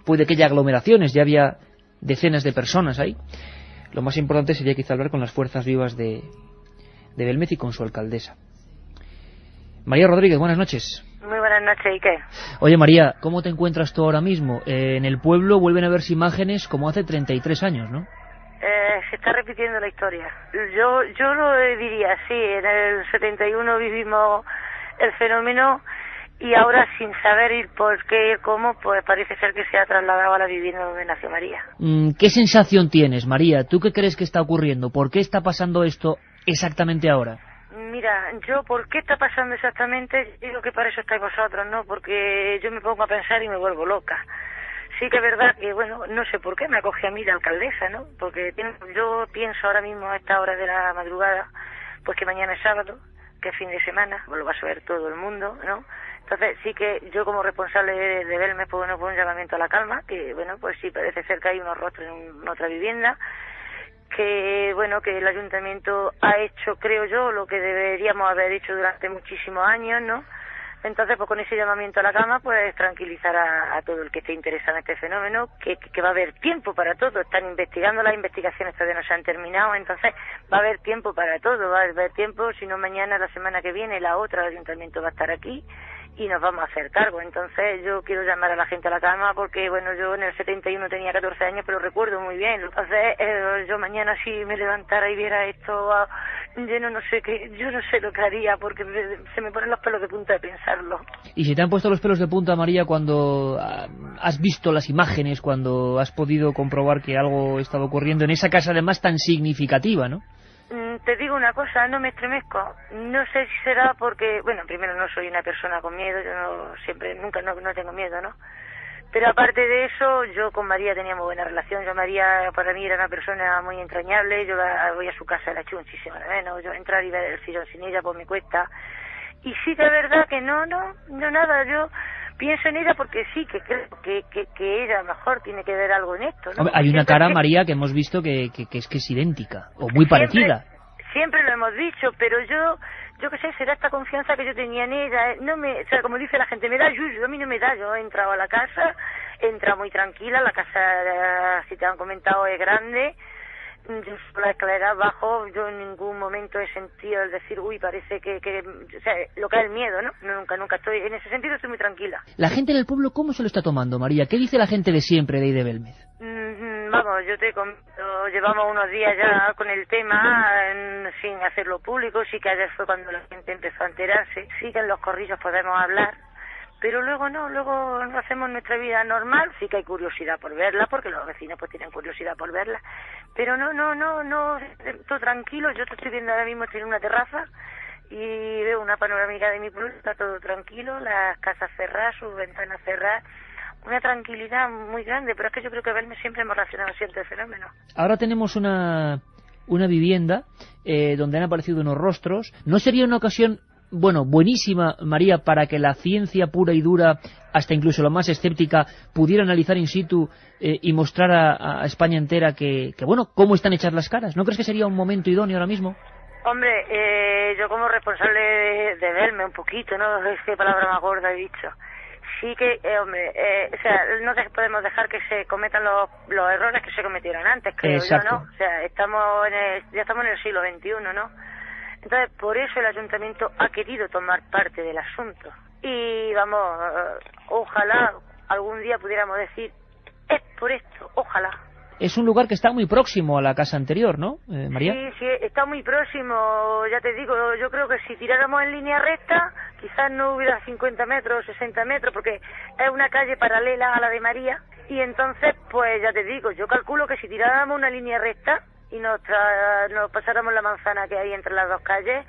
puede que haya aglomeraciones, ya había decenas de personas ahí. Lo más importante sería quizá hablar con las fuerzas vivas de Belmez y con su alcaldesa. María Rodríguez, buenas noches. Muy buenas noches, Iker. Oye, María, ¿cómo te encuentras tú ahora mismo? En el pueblo vuelven a verse imágenes como hace 33 años, ¿no? Se está repitiendo la historia. Yo lo diría así. En el 71 vivimos el fenómeno y ahora, sin saber ir por qué y cómo, pues parece ser que se ha trasladado a la vivienda donde nació María. ¿Qué sensación tienes, María? ¿Tú qué crees que está ocurriendo? ¿Por qué está pasando esto exactamente ahora? Mira, yo, ¿por qué está pasando exactamente? Digo que para eso estáis vosotros, ¿no? Porque yo me pongo a pensar y me vuelvo loca. Sí que es verdad que, bueno, no sé por qué me acoge a mí la alcaldesa, ¿no? Porque yo pienso ahora mismo a esta hora de la madrugada, pues que mañana es sábado, que es fin de semana, pues lo va a saber todo el mundo, ¿no? Entonces sí que yo como responsable de Belmez, pues bueno, pues un llamamiento a la calma, que bueno, pues sí parece ser que hay unos rostros en otra vivienda, que bueno, que el ayuntamiento ha hecho, creo yo, lo que deberíamos haber hecho durante muchísimos años, ¿no? Entonces, pues con ese llamamiento a la calma, pues tranquilizar a todo el que esté interesado en este fenómeno, que va a haber tiempo para todo. Están investigando, las investigaciones todavía no se han terminado, entonces va a haber tiempo para todo, va a haber tiempo, si no mañana, la semana que viene, la otra, el ayuntamiento va a estar aquí y nos vamos a hacer cargo. Entonces yo quiero llamar a la gente a la calma porque, bueno, yo en el 71 tenía 14 años, pero recuerdo muy bien. Entonces yo mañana si me levantara y viera esto, yo no sé qué, yo no sé lo que haría porque se me ponen los pelos de punta de pensarlo. ¿Y se te han puesto los pelos de punta, María, cuando has visto las imágenes, cuando has podido comprobar que algo estaba ocurriendo en esa casa además tan significativa, ¿no? Te digo una cosa, no me estremezco. No sé si será porque, bueno, primero no soy una persona con miedo, yo nunca tengo miedo, ¿no? Pero aparte de eso, yo con María tenía muy buena relación. María para mí era una persona muy entrañable. Yo voy a su casa, la echo muchísimo de menos. Yo entrar y ver el sillón sin ella, pues me cuesta. Y sí que es verdad que no nada, yo pienso en ella porque sí, que creo que ella a lo mejor tiene que ver algo en esto, ¿no? Hombre, hay una cara, María, que hemos visto que es idéntica, o muy parecida. Siempre lo hemos dicho, pero yo qué sé, será esta confianza que yo tenía en ella, o sea, como dice la gente, me da yuyu, a mí no me da, yo he entrado a la casa, he entrado muy tranquila, la casa, si te han comentado, es grande, yo por la escalera abajo, yo en ningún momento he sentido el decir, uy, parece que o sea, lo que es el miedo, ¿no? Nunca estoy, en ese sentido estoy muy tranquila. ¿La gente del pueblo cómo se lo está tomando, María? ¿Qué dice la gente de siempre de ahí de Belmez? Vamos, yo te comento, llevamos unos días ya con el tema sin hacerlo público, sí que ayer fue cuando la gente empezó a enterarse, sí que en los corrillos podemos hablar, pero luego luego hacemos nuestra vida normal, sí que hay curiosidad por verla, porque los vecinos pues tienen curiosidad por verla, pero no, todo tranquilo, yo te estoy viendo ahora mismo, estoy en una terraza, y veo una panorámica de mi pueblo, está todo tranquilo, las casas cerradas, sus ventanas cerradas, una tranquilidad muy grande, pero es que yo creo que Belmez siempre hemos reaccionado así ante el fenómeno. Ahora tenemos una vivienda donde han aparecido unos rostros. ¿No sería una ocasión, bueno, buenísima, María, para que la ciencia pura y dura, hasta incluso la más escéptica, pudiera analizar in situ y mostrar a España entera que, bueno, cómo están hechas las caras? ¿No crees que sería un momento idóneo ahora mismo? Hombre, yo como responsable de Belmez un poquito, ¿no? Es que palabra más gorda he dicho. Sí que, hombre, o sea, no podemos dejar que se cometan los errores que se cometieron antes, creo Exacto. yo, ¿no? O sea, ya estamos en el siglo XXI, ¿no? Entonces, por eso el ayuntamiento ha querido tomar parte del asunto. Y vamos, ojalá algún día pudiéramos decir, es por esto, ojalá. Es un lugar que está muy próximo a la casa anterior, ¿no, María? Sí, está muy próximo, ya te digo, yo creo que si tiráramos en línea recta, quizás no hubiera 50 metros, 60 metros, porque es una calle paralela a la de María, y entonces, pues ya te digo, yo calculo que si tiráramos una línea recta y nos pasáramos la manzana que hay entre las dos calles,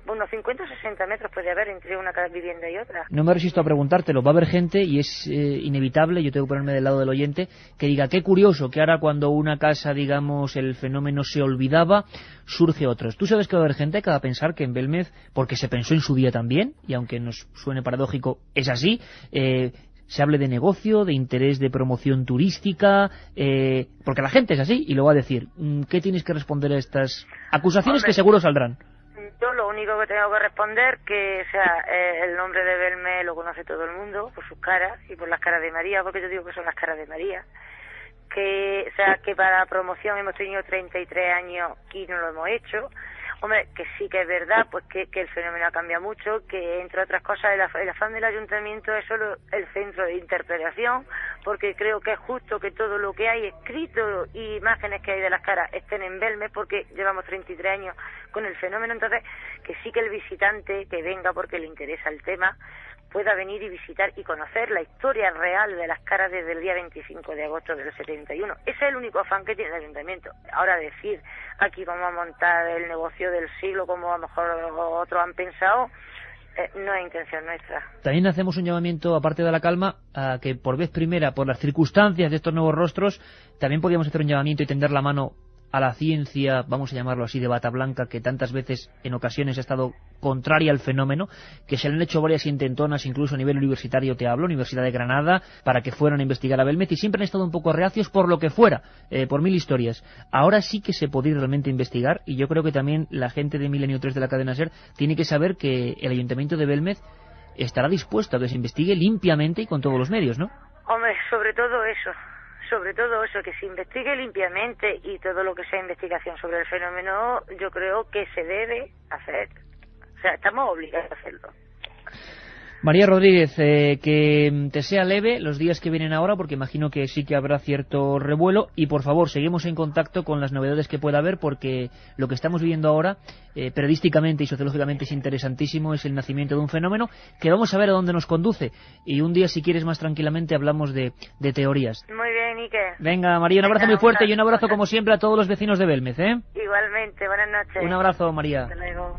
unos 50 o 60 metros puede haber entre una vivienda y otra. No me resisto a preguntártelo. Va a haber gente, y es inevitable, yo tengo que ponerme del lado del oyente, que diga, qué curioso que ahora cuando una casa, digamos, el fenómeno se olvidaba, surge otros. Tú sabes que va a haber gente que va a pensar que en Belmez, porque se pensó en su día también, y aunque nos suene paradójico, es así, se hable de negocio, de interés de promoción turística, porque la gente es así, y lo va a decir. ¿Qué tienes que responder a estas acusaciones? Hombre, que seguro saldrán? Yo lo único que tengo que responder, que o sea, el nombre de Belmez lo conoce todo el mundo, por sus caras y por las caras de María, porque yo digo que son las caras de María. Que, o sea, que para promoción hemos tenido 33 años y no lo hemos hecho. Hombre, que sí que es verdad, pues que el fenómeno ha cambiado mucho, que entre otras cosas el afán del ayuntamiento es solo el centro de interpretación, porque creo que es justo que todo lo que hay escrito y imágenes que hay de las caras estén en Belmez, porque llevamos 33 años con el fenómeno, entonces que sí que el visitante que venga porque le interesa el tema pueda venir y visitar y conocer la historia real de las caras desde el día 25 de agosto del 71. Ese es el único afán que tiene el ayuntamiento. Ahora decir aquí vamos a montar el negocio del siglo como a lo mejor otros han pensado, no es intención nuestra. También hacemos un llamamiento, aparte de la calma, a que por vez primera, por las circunstancias de estos nuevos rostros, también podríamos hacer un llamamiento y tender la mano a la ciencia, vamos a llamarlo así, de bata blanca, que tantas veces en ocasiones ha estado contraria al fenómeno, que se le han hecho varias intentonas, incluso a nivel universitario te hablo, Universidad de Granada, para que fueran a investigar a Belmez, y siempre han estado un poco reacios por lo que fuera, por mil historias. Ahora sí que se podría realmente investigar, y yo creo que también la gente de Milenio 3 de la cadena SER tiene que saber que el Ayuntamiento de Belmez estará dispuesto a que se investigue limpiamente y con todos los medios, ¿no? Hombre, sobre todo eso, que se investigue limpiamente y todo lo que sea investigación sobre el fenómeno, yo creo que se debe hacer. O sea, estamos obligados a hacerlo. María Rodríguez, que te sea leve los días que vienen ahora, porque imagino que sí que habrá cierto revuelo, y por favor, seguimos en contacto con las novedades que pueda haber, porque lo que estamos viviendo ahora, periodísticamente y sociológicamente, es interesantísimo, es el nacimiento de un fenómeno que vamos a ver a dónde nos conduce, y un día, si quieres, más tranquilamente hablamos de teorías. Muy bien, Iker. Venga, María, un abrazo muy fuerte y un abrazo, como siempre, a todos los vecinos de Belmez, ¿eh? Igualmente, buenas noches. Un abrazo, María. Hasta luego.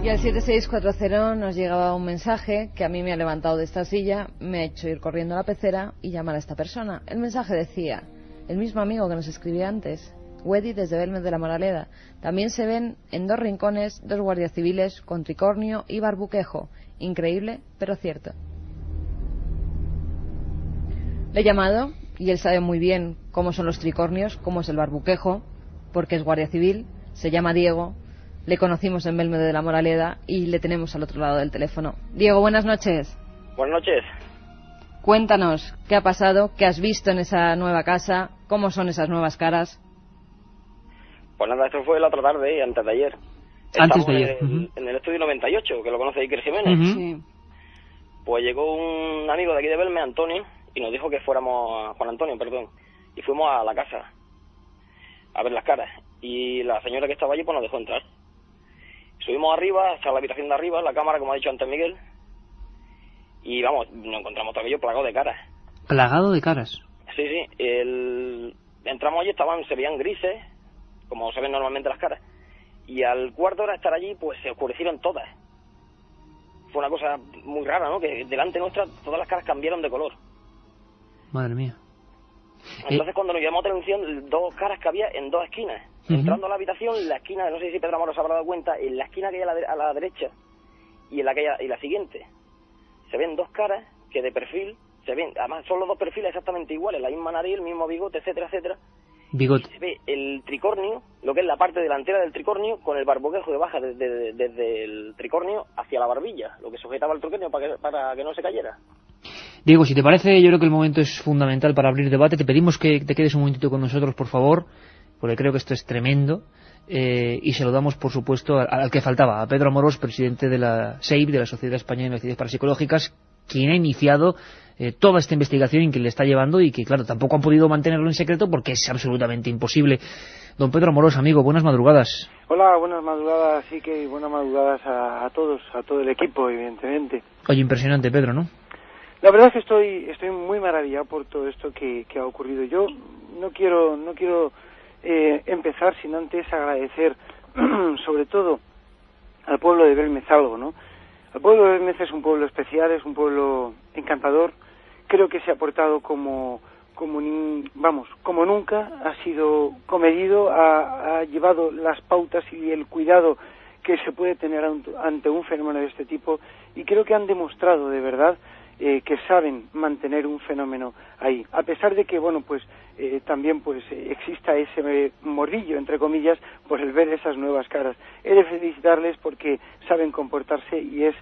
Y al 7640 nos llegaba un mensaje que a mí me ha levantado de esta silla, me ha hecho ir corriendo a la pecera y llamar a esta persona. El mensaje decía, el mismo amigo que nos escribía antes, Wedi desde Belmez de la Moraleda. También se ven en 2 rincones 2 guardias civiles con tricornio y barbuquejo. Increíble, pero cierto. Le he llamado y él sabe muy bien cómo son los tricornios, cómo es el barbuquejo, porque es guardia civil, se llama Diego. Le conocimos en Belmez de la Moraleda y le tenemos al otro lado del teléfono. Diego, buenas noches. Buenas noches. Cuéntanos, ¿qué ha pasado? ¿Qué has visto en esa nueva casa? ¿Cómo son esas nuevas caras? Pues nada, esto fue la otra tarde y antes de ayer. Antes de ayer. En el estudio 98, que lo conoce Iker Jiménez. Sí. Pues llegó un amigo de aquí de Belmez, Antonio, y nos dijo que fuéramos, Juan Antonio, perdón, y fuimos a la casa a ver las caras. Y la señora que estaba allí pues nos dejó entrar. Subimos arriba, hasta la habitación de arriba, la cámara, como ha dicho antes Miguel, y vamos, nos encontramos todo aquello plagado de caras. ¿Plagado de caras? Sí, entramos allí, se veían grises, como se ven normalmente las caras, y al cuarto hora de estar allí, pues se oscurecieron todas. Fue una cosa muy rara, ¿no? Que delante nuestra todas las caras cambiaron de color. Madre mía. Entonces cuando nos llamó la atención, 2 caras que había en 2 esquinas. Entrando a la habitación, la esquina, no sé si Pedro Amorós se habrá dado cuenta, en la esquina que hay a la derecha y en la siguiente, se ven 2 caras que de perfil se ven, además son los 2 perfiles exactamente iguales, la misma nariz, el mismo bigote, etcétera, etcétera. Bigote. Se ve el tricornio, lo que es la parte delantera del tricornio, con el barboquejo que baja desde el tricornio hacia la barbilla, lo que sujetaba el tricornio para que no se cayera. Diego, si te parece, yo creo que el momento es fundamental para abrir debate. Te pedimos que te quedes un momentito con nosotros, por favor, porque creo que esto es tremendo. Y se lo damos, por supuesto, al que faltaba, a Pedro Amorós, presidente de la SEIP, de la Sociedad Española de Investigaciones Parapsicológicas, quien ha iniciado toda esta investigación y que le está llevando y que, claro, tampoco han podido mantenerlo en secreto porque es absolutamente imposible. Don Pedro Amorós, amigo, buenas madrugadas. Hola, buenas madrugadas, sí que buenas madrugadas a todos, a todo el equipo, evidentemente. Oye, impresionante, Pedro, ¿no? La verdad es que estoy muy maravillado por todo esto que ha ocurrido. Yo no quiero empezar sin antes agradecer sobre todo al pueblo de Belmez algo, ¿no? El pueblo de Belmez es un pueblo especial, es un pueblo encantador. Creo que se ha portado como nunca, ha sido comedido, ha llevado las pautas y el cuidado que se puede tener ante un fenómeno de este tipo, y creo que han demostrado de verdad que saben mantener un fenómeno ahí, a pesar de que también exista ese morbillo, entre comillas, por el ver esas nuevas caras. He de felicitarles porque saben comportarse y es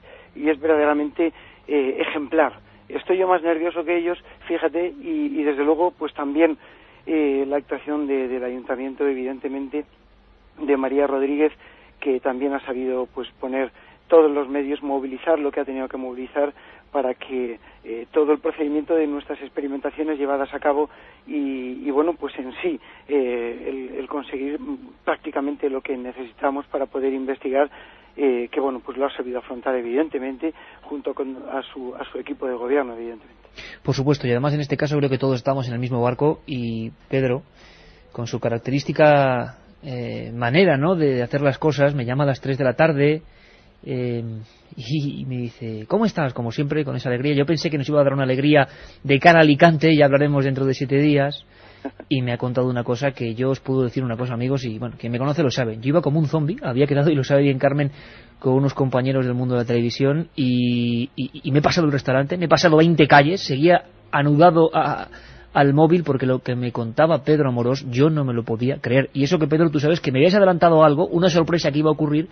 verdaderamente ejemplar. Estoy yo más nervioso que ellos, fíjate, y desde luego pues también la actuación del ayuntamiento, evidentemente, de María Rodríguez, que también ha sabido pues poner todos los medios, movilizar lo que ha tenido que movilizar para que todo el procedimiento de nuestras experimentaciones llevadas a cabo y bueno, pues en sí el conseguir prácticamente lo que necesitamos para poder investigar, que bueno, pues lo ha sabido afrontar evidentemente junto a su equipo de gobierno, evidentemente. Por supuesto, y además en este caso creo que todos estamos en el mismo barco, y Pedro, con su característica manera, ¿no?, de hacer las cosas, me llama a las 3 de la tarde y me dice, ¿cómo estás? Como siempre, con esa alegría. Yo pensé que nos iba a dar una alegría de cara a Alicante, ya hablaremos dentro de 7 días, y me ha contado una cosa que yo os puedo decir una cosa, amigos, y bueno, quien me conoce lo sabe. Yo iba como un zombie, había quedado, y lo sabe bien Carmen, con unos compañeros del mundo de la televisión, y me he pasado el restaurante, me he pasado 20 calles, seguía anudado al móvil, porque lo que me contaba Pedro Amorós yo no me lo podía creer. Y eso que, Pedro, tú sabes que me habías adelantado algo, una sorpresa que iba a ocurrir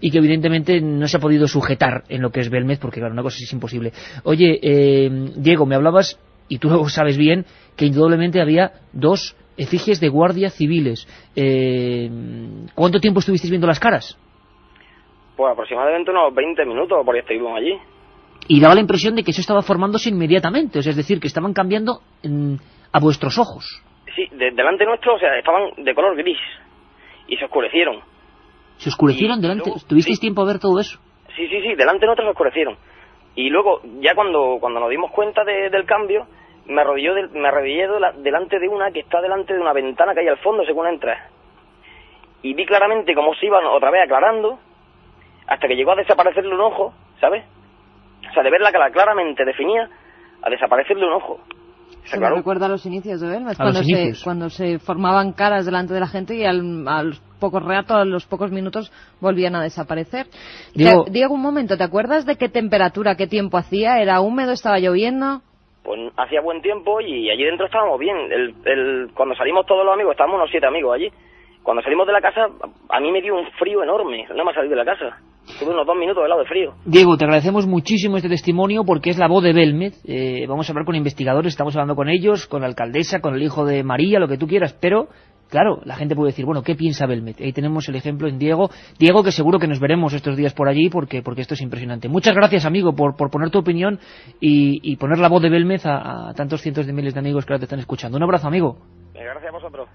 y que evidentemente no se ha podido sujetar en lo que es Belmez, porque claro, una cosa es imposible. Oye, Diego, me hablabas, y tú lo sabes bien, que indudablemente había 2 efigies de guardias civiles. ¿Cuánto tiempo estuvisteis viendo las caras? Pues aproximadamente unos 20 minutos, por ahí estuvimos allí. Y daba la impresión de que eso estaba formándose inmediatamente, o sea, es decir, que estaban cambiando a vuestros ojos. Sí, delante nuestro, o sea, estaban de color gris y se oscurecieron. ¿Se oscurecieron delante? Luego, ¿tuvisteis sí, tiempo a ver todo eso? Sí, delante nuestro se oscurecieron. Y luego, ya cuando nos dimos cuenta del cambio, me arrodillé delante de una que está delante de una ventana que hay al fondo según entras. Y vi claramente cómo se iban otra vez aclarando, hasta que llegó a desaparecerle un ojo, ¿sabes? O sea, de ver la cara claramente definida, a desaparecerle un ojo. Se me recuerda a los inicios de Belmez, cuando se formaban caras delante de la gente y a los pocos ratos, a los pocos minutos, volvían a desaparecer. Diego, un momento, ¿te acuerdas de qué temperatura, qué tiempo hacía? ¿Era húmedo, estaba lloviendo? Pues hacía buen tiempo y allí dentro estábamos bien. Cuando salimos todos los amigos, estábamos unos 7 amigos allí. Cuando salimos de la casa, a mí me dio un frío enorme, no me salí de la casa. Tuve unos 2 minutos helado de frío. Diego, te agradecemos muchísimo este testimonio porque es la voz de Belmez. Vamos a hablar con investigadores, estamos hablando con ellos, con la alcaldesa, con el hijo de María, lo que tú quieras, pero claro, la gente puede decir, bueno, ¿qué piensa Belmez? Ahí tenemos el ejemplo en Diego, que seguro que nos veremos estos días por allí porque esto es impresionante. Muchas gracias, amigo, por poner tu opinión y poner la voz de Belmez a tantos cientos de miles de amigos que ahora te están escuchando. Un abrazo, amigo. Gracias a vosotros.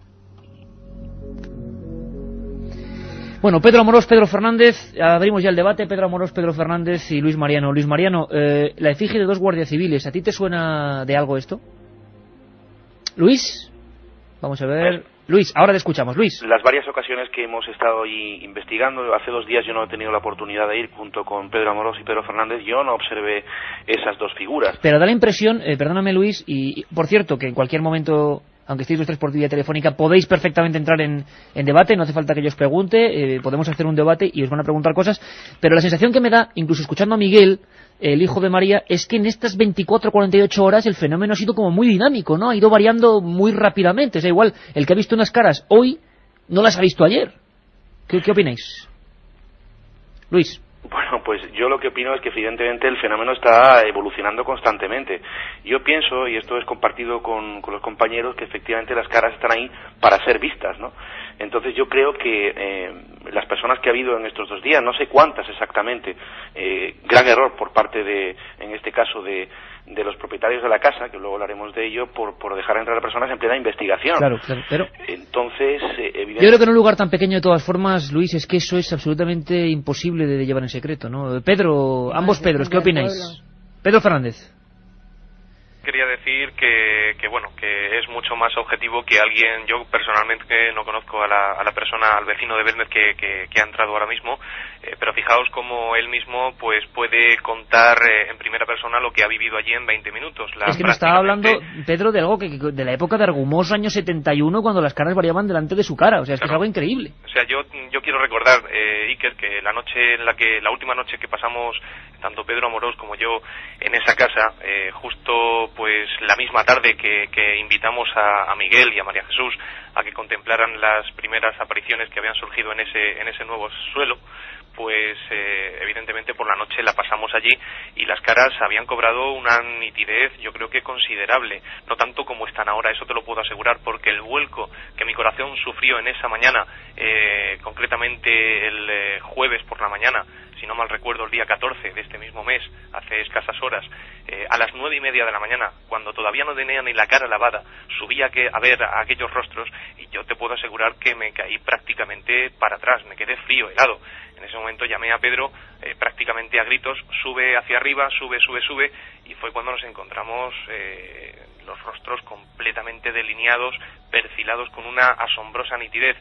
Bueno, Pedro Amorós, Pedro Fernández, abrimos ya el debate. Pedro Amorós, Pedro Fernández y Luis Mariano. Luis Mariano, la efigie de 2 guardias civiles, ¿a ti te suena de algo esto? Luis, Vamos a ver. Luis, ahora te escuchamos. Luis. Las varias ocasiones que hemos estado allí investigando, hace 2 días yo no he tenido la oportunidad de ir junto con Pedro Amorós y Pedro Fernández, yo no observé esas 2 figuras. Pero da la impresión, perdóname Luis, y por cierto, que en cualquier momento, aunque estéis los 3 por vía telefónica, podéis perfectamente entrar en debate, no hace falta que yo os pregunte, podemos hacer un debate y os van a preguntar cosas, pero la sensación que me da, incluso escuchando a Miguel, el hijo de María, es que en estas 24 o 48 horas el fenómeno ha sido como muy dinámico, ¿no? Ha ido variando muy rápidamente. O sea, igual, el que ha visto unas caras hoy, no las ha visto ayer. ¿Qué opináis? Luis. Bueno, pues yo lo que opino es que evidentemente el fenómeno está evolucionando constantemente. Yo pienso, y esto es compartido con los compañeros, que efectivamente las caras están ahí para ser vistas, ¿no? Entonces yo creo que las personas que ha habido en estos 2 días, no sé cuántas exactamente, gran error por parte en este caso de los propietarios de la casa, que luego hablaremos de ello, por dejar entrar a personas en plena investigación. Claro, pero entonces, evidentemente... Yo creo que en un lugar tan pequeño, de todas formas, Luis, es que eso es absolutamente imposible de llevar en secreto, ¿no? Pedro, ambos Pedros, ¿qué opináis? Pedro Fernández. Quería decir que bueno, que es mucho más objetivo que alguien. Yo personalmente no conozco a la persona, al vecino de Belmez que ha entrado ahora mismo, pero fijaos cómo él mismo pues puede contar en primera persona lo que ha vivido allí en 20 minutos. Es que nos estaba hablando, Pedro, de algo de la época de Argumós, año 71, cuando las caras variaban delante de su cara. O sea, es que es algo increíble. O sea, yo quiero recordar, Iker, que la última noche que pasamos tanto Pedro Amorós como yo en esa casa, justo pues la misma tarde que invitamos a Miguel y a María Jesús a que contemplaran las primeras apariciones que habían surgido en ese nuevo suelo, pues evidentemente por la noche la pasamos allí y las caras habían cobrado una nitidez, yo creo que considerable, no tanto como están ahora, eso te lo puedo asegurar, porque el vuelco que mi corazón sufrió en esa mañana, concretamente el jueves por la mañana, si no mal recuerdo el día 14 de este mismo mes, hace escasas horas, a las 9:30 de la mañana, cuando todavía no tenía ni la cara lavada, subí a ver a aquellos rostros y yo te puedo asegurar que me caí prácticamente para atrás, me quedé frío, helado. En ese momento llamé a Pedro prácticamente a gritos, sube hacia arriba, sube, y fue cuando nos encontramos los rostros completamente delineados, perfilados con una asombrosa nitidez.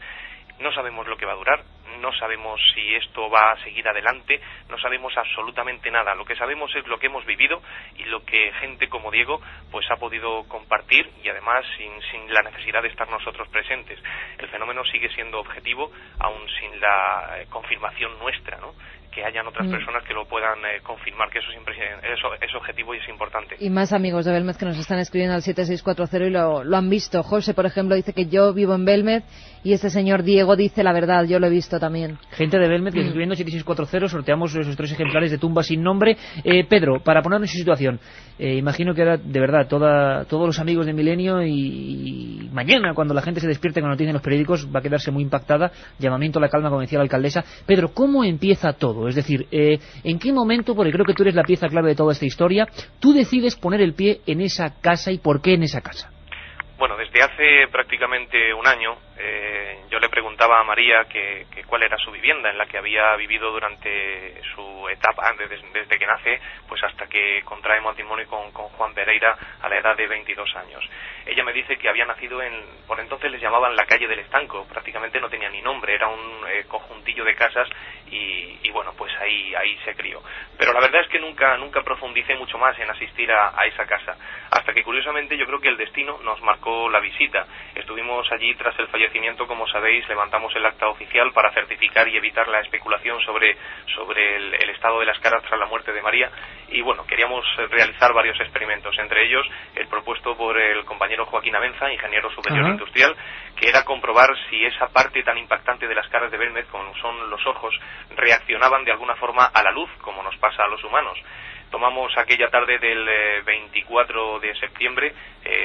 No sabemos lo que va a durar, no sabemos si esto va a seguir adelante, no sabemos absolutamente nada. Lo que sabemos es lo que hemos vivido y lo que gente como Diego pues ha podido compartir, y además sin la necesidad de estar nosotros presentes. El fenómeno sigue siendo objetivo, aún sin la confirmación nuestra, ¿no? Que hayan otras personas que lo puedan confirmar, que eso siempre es objetivo y es importante. Y más amigos de Belmez que nos están escribiendo al 7640 y lo han visto. José, por ejemplo, dice que yo vivo en Belmez y este señor Diego dice la verdad, yo lo he visto también. Gente de Belmez que está escribiendo 7640, sorteamos esos 3 ejemplares de Tumba sin nombre. Pedro, para ponernos en situación, imagino que ahora, de verdad, todos los amigos de Milenio y mañana, cuando la gente se despierte con noticias en los periódicos, va a quedarse muy impactada. Llamamiento a la calma, como decía la alcaldesa. Pedro, ¿cómo empieza todo? Es decir, ¿en qué momento, porque creo que tú eres la pieza clave de toda esta historia, tú decides poner el pie en esa casa y por qué en esa casa? Bueno, desde hace prácticamente un año yo le preguntaba a María que cuál era su vivienda en la que había vivido durante su etapa, desde que nace, pues hasta que contrae matrimonio con Juan Pereira a la edad de 22 años. Ella me dice que había nacido por entonces les llamaban la calle del Estanco, prácticamente no tenía ni nombre, era un conjuntillo de casas y bueno, pues ahí se crió. Pero la verdad es que nunca profundicé mucho más en asistir a esa casa, hasta que curiosamente yo creo que el destino nos marcó la visita. Estuvimos allí tras el fallecimiento, como sabéis, levantamos el acta oficial para certificar y evitar la especulación sobre el estado de las caras tras la muerte de María, y bueno, queríamos realizar varios experimentos, entre ellos el propuesto por el compañero Joaquín Abenza, ingeniero superior industrial, que era comprobar si esa parte tan impactante de las caras de Belmez, como son los ojos, reaccionaban de alguna forma a la luz, como nos pasa a los humanos. Tomamos aquella tarde del 24 de septiembre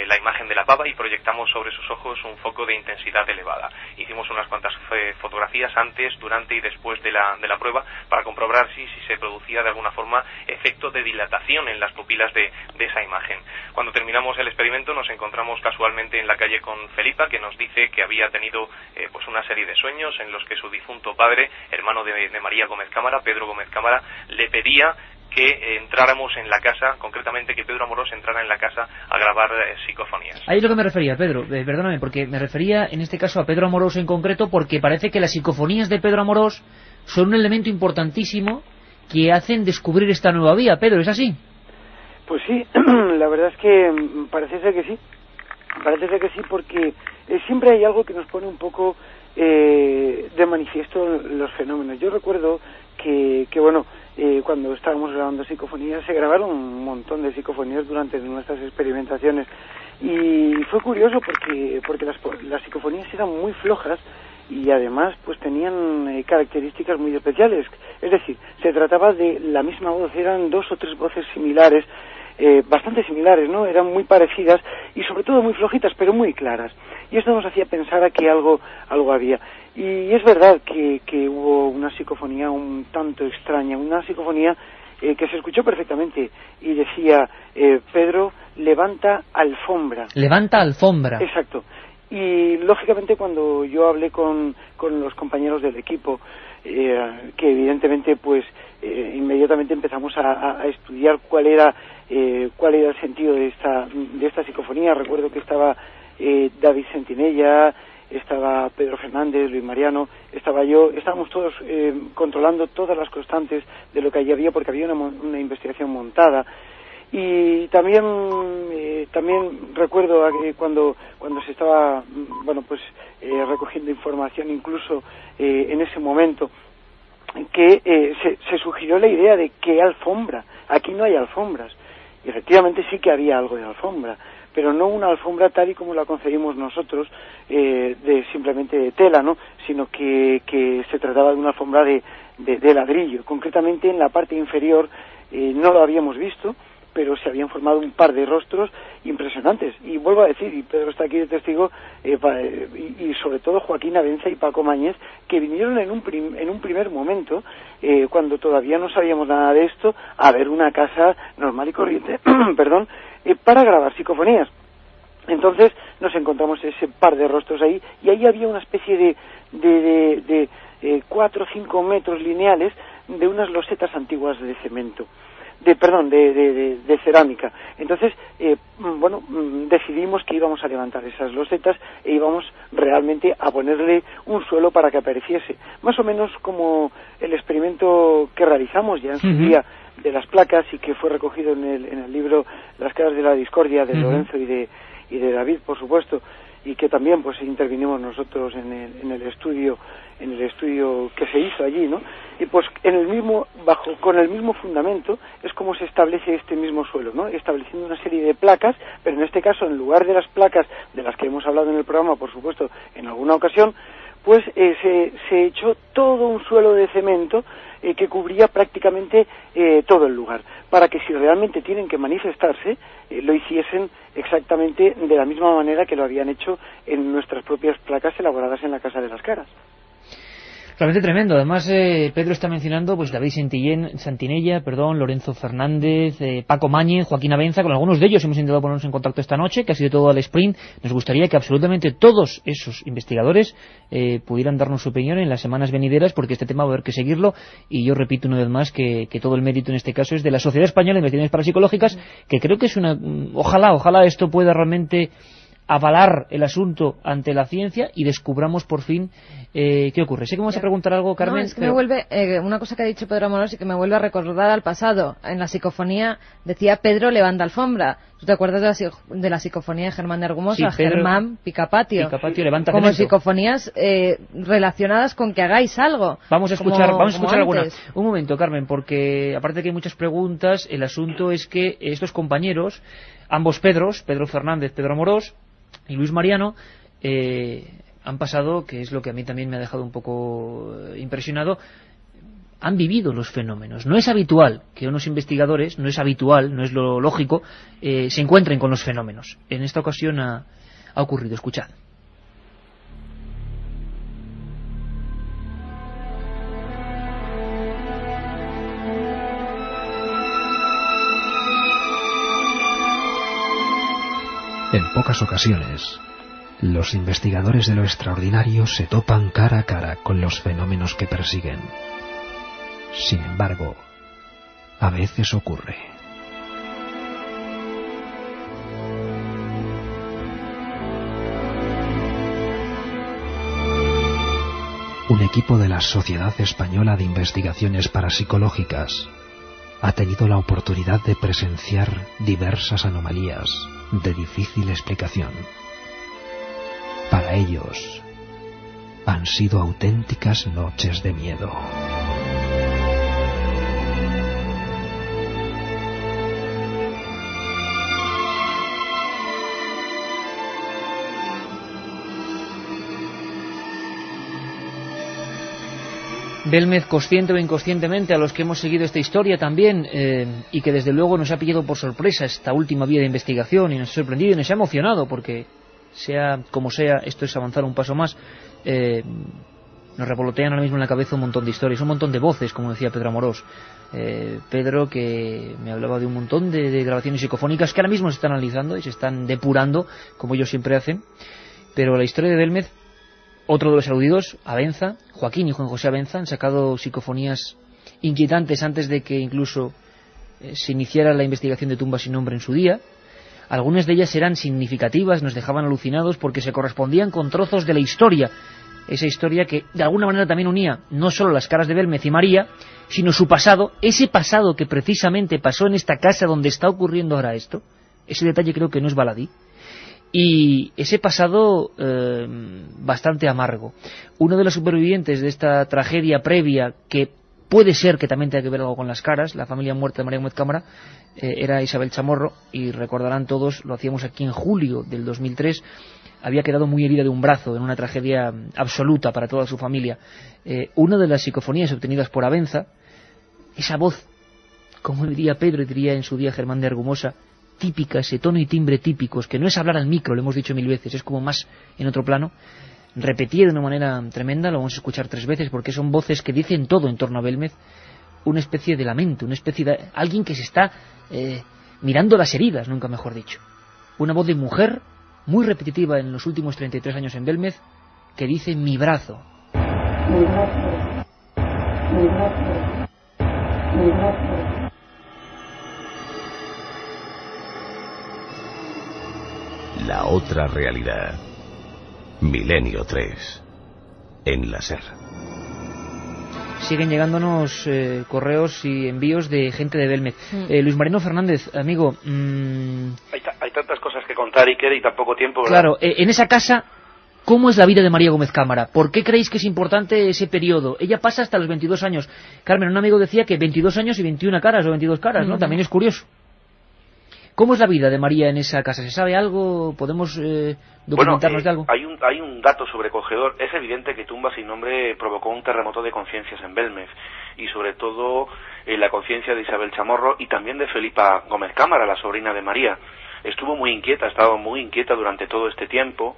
la imagen de la pava y proyectamos sobre sus ojos un foco de intensidad elevada. Hicimos unas cuantas fotografías antes, durante y después de la prueba para comprobar si se producía de alguna forma efecto de dilatación en las pupilas de esa imagen. Cuando terminamos el experimento nos encontramos casualmente en la calle con Felipa, que nos dice que había tenido pues una serie de sueños en los que su difunto padre, hermano de María Gómez Cámara, Pedro Gómez Cámara, le pedía que entráramos en la casa, concretamente que Pedro Amorós entrara en la casa a grabar psicofonías. Ahí es lo que me refería, Pedro, perdóname, porque me refería en este caso a Pedro Amorós en concreto, porque parece que las psicofonías de Pedro Amorós son un elemento importantísimo que hacen descubrir esta nueva vía. Pedro, ¿es así? Pues sí, la verdad es que parece ser que sí, porque siempre hay algo que nos pone un poco de manifiesto los fenómenos. Yo recuerdo que bueno, cuando estábamos grabando psicofonías, se grabaron un montón de psicofonías durante nuestras experimentaciones, y fue curioso porque las psicofonías eran muy flojas y además pues tenían características muy especiales. Es decir, se trataba de la misma voz, eran 2 o 3 voces similares, bastante similares, ¿no? Eran muy parecidas y sobre todo muy flojitas, pero muy claras. Y esto nos hacía pensar a que algo había. Y es verdad que hubo una psicofonía un tanto extraña, una psicofonía que se escuchó perfectamente y decía, Pedro, levanta alfombra. Levanta alfombra. Exacto. Y lógicamente cuando yo hablé con los compañeros del equipo, que evidentemente pues inmediatamente empezamos a estudiar cuál era el sentido de esta psicofonía. Recuerdo que estaba David Sentinella, estaba Pedro Fernández, Luis Mariano, estaba yo, estábamos todos controlando todas las constantes de lo que allí había, porque había una investigación montada. Y también recuerdo cuando se estaba recogiendo información, incluso en ese momento, que se sugirió la idea de que alfombra. Aquí no hay alfombras. Y efectivamente sí que había algo de alfombra, pero no una alfombra tal y como la concebimos nosotros, de simplemente de tela, ¿no? Sino que se trataba de una alfombra de ladrillo. Concretamente en la parte inferior no lo habíamos visto, pero se habían formado un par de rostros impresionantes. Y vuelvo a decir, y Pedro está aquí de testigo, y sobre todo Joaquín Abenza y Paco Mañez, que vinieron en un primer momento, cuando todavía no sabíamos nada de esto, a ver una casa normal y corriente, perdón, para grabar psicofonías. Entonces nos encontramos ese par de rostros ahí, y ahí había una especie de 4 o 5 metros lineales de unas losetas antiguas de cemento. De cerámica. Entonces, decidimos que íbamos a levantar esas losetas e íbamos realmente a ponerle un suelo para que apareciese. Más o menos como el experimento que realizamos ya en su día de las placas, y que fue recogido en el libro Las caras de la discordia de Lorenzo y de David, por supuesto, y que también pues intervinimos nosotros en el estudio que se hizo allí, ¿no? Y pues con el mismo fundamento es como se establece este mismo suelo, ¿no? Estableciendo una serie de placas, pero en este caso, en lugar de las placas de las que hemos hablado en el programa, por supuesto, en alguna ocasión, pues se echó todo un suelo de cemento que cubría prácticamente todo el lugar, para que si realmente tienen que manifestarse, lo hiciesen exactamente de la misma manera que lo habían hecho en nuestras propias placas elaboradas en la Casa de las Caras. Realmente tremendo. Además, Pedro está mencionando pues David Sentinella, Lorenzo Fernández, Paco Mañez, Joaquín Abenza. Con algunos de ellos hemos intentado ponernos en contacto esta noche, que ha sido todo al sprint. Nos gustaría que absolutamente todos esos investigadores pudieran darnos su opinión en las semanas venideras, porque este tema va a haber que seguirlo. Y yo repito una vez más que todo el mérito en este caso es de la Sociedad Española de Investigaciones Parapsicológicas, que creo que es ojalá esto pueda realmente avalar el asunto ante la ciencia y descubramos por fin qué ocurre. Sé que vamos a preguntar algo, Carmen. No, es que me vuelve una cosa que ha dicho Pedro Amorós y que me vuelve a recordar al pasado. En la psicofonía decía Pedro levanta alfombra. ¿Tú te acuerdas de la psicofonía de Germán de Argumosa? Sí, Germán Picapatio. Levanta como cemento. Psicofonías relacionadas con que hagáis algo. Vamos a escuchar alguna. Antes. Un momento, Carmen, porque aparte de que hay muchas preguntas, el asunto es que estos compañeros, ambos Pedros, Pedro Fernández, Pedro Amorós y Luis Mariano, han pasado, que es lo que a mí también me ha dejado un poco impresionado, han vivido los fenómenos. No es habitual que unos investigadores, no es lo lógico, se encuentren con los fenómenos. En esta ocasión ha ocurrido. Escuchad. En pocas ocasiones, los investigadores de lo extraordinario se topan cara a cara con los fenómenos que persiguen. Sin embargo, a veces ocurre. Un equipo de la Sociedad Española de Investigaciones Parapsicológicas ha tenido la oportunidad de presenciar diversas anomalías de difícil explicación. Para ellos, han sido auténticas noches de miedo. Belmez, consciente o inconscientemente, a los que hemos seguido esta historia también, y que desde luego nos ha pillado por sorpresa esta última vía de investigación y nos ha sorprendido y nos ha emocionado, porque sea como sea, esto es avanzar un paso más. Nos revolotean ahora mismo en la cabeza un montón de historias, un montón de voces, como decía Pedro Amorós. Pedro, que me hablaba de un montón de grabaciones psicofónicas que ahora mismo se están analizando y se están depurando, como ellos siempre hacen. Pero la historia de Belmez, otro de los aludidos, Abenza, Joaquín y Juan José Abenza, han sacado psicofonías inquietantes antes de que incluso se iniciara la investigación de tumbas sin nombre en su día. Algunas de ellas eran significativas, nos dejaban alucinados porque se correspondían con trozos de la historia. Esa historia que de alguna manera también unía no solo las caras de Belmez y María, sino su pasado, ese pasado que precisamente pasó en esta casa donde está ocurriendo ahora esto. Ese detalle creo que no es baladí. Y ese pasado bastante amargo. Uno de los supervivientes de esta tragedia previa, que puede ser que también tenga que ver algo con las caras, la familia muerta de María Gómez Cámara, era Isabel Chamorro, y recordarán todos, lo hacíamos aquí en julio del 2003, había quedado muy herida de un brazo en una tragedia absoluta para toda su familia. Una de las psicofonías obtenidas por Abenza, esa voz, como diría Pedro y diría en su día Germán de Argumosa, típica, ese tono y timbre típicos, que no es hablar al micro, lo hemos dicho 1000 veces, es como más en otro plano, repetía de una manera tremenda, lo vamos a escuchar 3 veces, porque son voces que dicen todo en torno a Belmez, una especie de lamento, una especie de alguien que se está mirando las heridas, nunca mejor dicho. Una voz de mujer, muy repetitiva en los últimos 33 años en Belmez, que dice mi brazo. Mi brazo. Mi brazo. Mi brazo. La otra realidad. Milenio 3. En la SER. Siguen llegándonos correos y envíos de gente de Belmez. Luis Mariano Fernández, amigo... Hay tantas cosas que contar, Iker, y tan poco tiempo, ¿verdad? Claro, en esa casa, ¿cómo es la vida de María Gómez Cámara? ¿Por qué creéis que es importante ese periodo? Ella pasa hasta los 22 años. Carmen, un amigo decía que 22 años y 21 caras o 22 caras, ¿no? También es curioso. ¿Cómo es la vida de María en esa casa? ¿Se sabe algo? ¿Podemos documentarnos de algo? Hay un dato sobrecogedor. Es evidente que Tumba sin nombre provocó un terremoto de conciencias en Belmez, y sobre todo la conciencia de Isabel Chamorro y también de Felipa Gómez Cámara, la sobrina de María. Estuvo muy inquieta, ha estado muy inquieta durante todo este tiempo.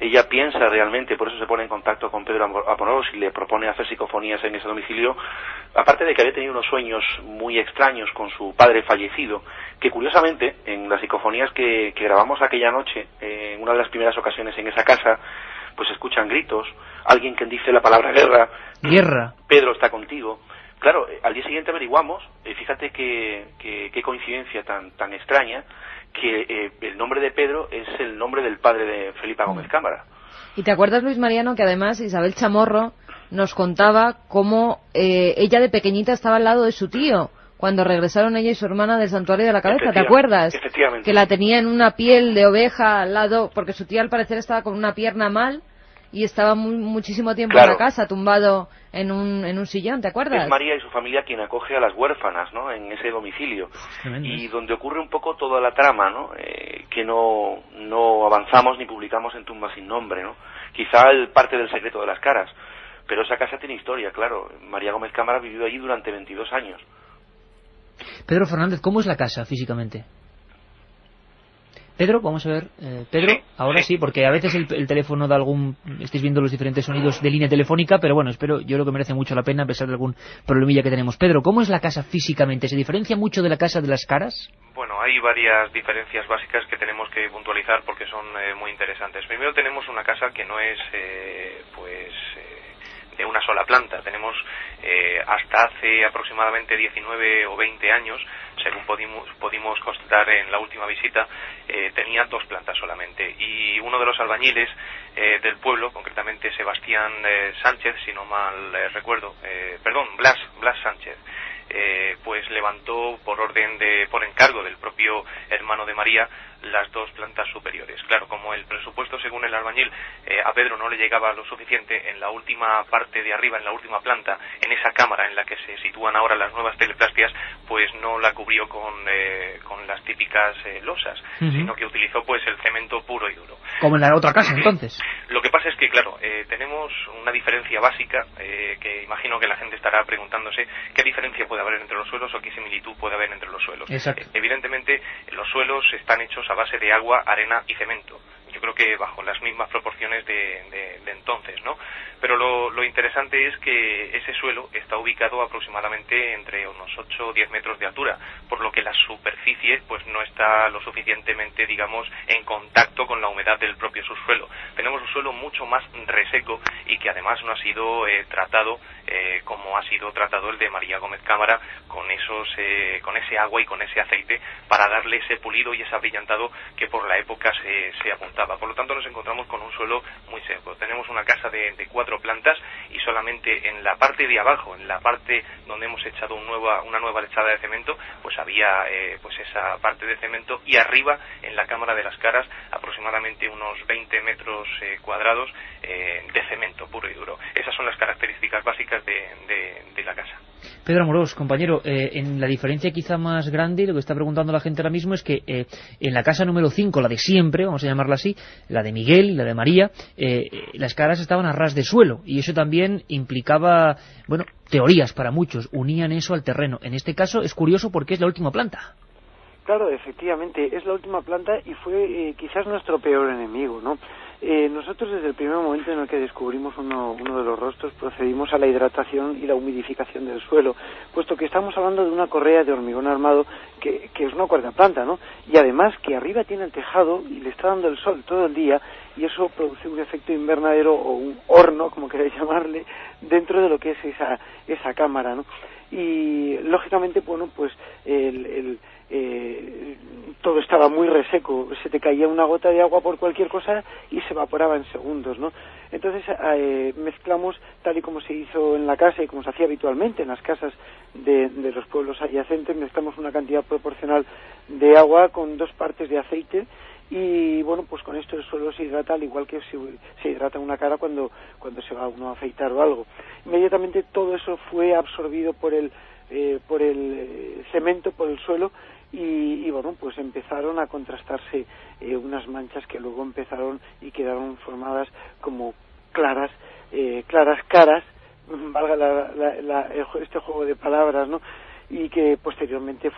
Ella piensa realmente, por eso se pone en contacto con Pedro Amorós y le propone hacer psicofonías en ese domicilio, aparte de que había tenido unos sueños muy extraños con su padre fallecido, que curiosamente en las psicofonías que grabamos aquella noche, en una de las primeras ocasiones en esa casa, pues se escuchan gritos, alguien que dice la palabra guerra, Pedro está contigo. Claro, al día siguiente averiguamos, fíjate qué coincidencia tan extraña, que el nombre de Pedro es el nombre del padre de Felipa Gómez Cámara. ¿Y te acuerdas, Luis Mariano, que además Isabel Chamorro nos contaba cómo ella de pequeñita estaba al lado de su tío cuando regresaron ella y su hermana del Santuario de la Cabeza? ¿Te acuerdas? Efectivamente. Que la tenía en una piel de oveja al lado, porque su tía al parecer estaba con una pierna mal y estaba muchísimo tiempo en la casa, tumbado en un sillón, ¿te acuerdas? Es María y su familia quien acoge a las huérfanas, ¿no?, en ese domicilio. Y donde ocurre un poco toda la trama, ¿no?, que no avanzamos ni publicamos en Tumba sin nombre, ¿no? Quizá parte del secreto de las caras, pero esa casa tiene historia, claro. María Gómez Cámara vivió allí durante 22 años. Pedro Fernández, ¿cómo es la casa físicamente? Pedro, vamos a ver. Pedro, ahora sí, porque a veces el teléfono da algún... Estáis viendo los diferentes sonidos de línea telefónica, pero bueno, yo creo que merece mucho la pena a pesar de algún problemilla que tenemos. Pedro, ¿cómo es la casa físicamente? ¿Se diferencia mucho de la casa de las caras? Bueno, hay varias diferencias básicas que tenemos que puntualizar porque son muy interesantes. Primero tenemos una casa que no es una sola planta. Tenemos hasta hace aproximadamente 19 o 20 años, según pudimos constatar en la última visita, tenía 2 plantas solamente. Y uno de los albañiles del pueblo, concretamente Sebastián Sánchez, si no mal recuerdo, Blas Sánchez, pues levantó por encargo del propio hermano de María las 2 plantas superiores. Claro, como el presupuesto según el albañil a Pedro no le llegaba lo suficiente, en la última parte de arriba, en la última planta, en esa cámara en la que se sitúan ahora las nuevas teleplastias, pues no la cubrió con las típicas losas, sino que utilizó pues el cemento puro y duro. Como en la otra casa, entonces. Lo que pasa es que, claro, tenemos una diferencia básica que imagino que la gente estará preguntándose qué diferencia puede haber entre los suelos o qué similitud puede haber entre los suelos. Evidentemente, los suelos están hechos a base de agua, arena y cemento. Yo creo que bajo las mismas proporciones de entonces, ¿no? Pero lo interesante es que ese suelo está ubicado aproximadamente entre unos 8 o 10 metros de altura, por lo que la superficie pues no está lo suficientemente, digamos, en contacto con la humedad del propio subsuelo. Tenemos un suelo mucho más reseco y que además no ha sido tratado como ha sido tratado el de María Gómez Cámara, con ese agua y con ese aceite, para darle ese pulido y ese abrillantado que por la época se apuntaba. Por lo tanto, nos encontramos con un suelo muy seco. Tenemos una casa de 4 plantas y solamente en la parte de abajo, en la parte donde hemos echado una nueva lechada de cemento, pues había pues esa parte de cemento, y arriba, en la cámara de las caras, aproximadamente unos 20 metros cuadrados de cemento puro y duro. Esas son las características básicas de la casa. Pedro Amorós, compañero, en la diferencia quizá más grande, lo que está preguntando la gente ahora mismo es que en la casa número 5, la de siempre, vamos a llamarla así, la de Miguel y la de María, las caras estaban a ras de suelo, y eso también implicaba, bueno, teorías para muchos, unían eso al terreno. En este caso es curioso porque es la última planta. Claro, efectivamente, es la última planta y fue quizás nuestro peor enemigo, ¿no? Nosotros desde el primer momento en el que descubrimos uno de los rostros procedimos a la hidratación y la humidificación del suelo, puesto que estamos hablando de una correa de hormigón armado que es una 4ª planta, ¿no? Y además que arriba tiene el tejado y le está dando el sol todo el día, y eso produce un efecto invernadero o un horno, como queráis llamarle, dentro de lo que es esa cámara, ¿no? Y lógicamente, bueno, pues todo estaba muy reseco, se te caía una gota de agua por cualquier cosa y se evaporaba en segundos, ¿no? Entonces mezclamos, tal y como se hizo en la casa y como se hacía habitualmente en las casas de los pueblos adyacentes, mezclamos una cantidad proporcional de agua con 2 partes de aceite, y bueno, pues con esto el suelo se hidrata al igual que se hidrata una cara cuando se va uno a afeitar o algo. Inmediatamente todo eso fue absorbido por el cemento, por el suelo, y bueno, pues empezaron a contrastarse unas manchas que luego empezaron y quedaron formadas como claras caras, valga este juego de palabras, ¿no? Y que posteriormente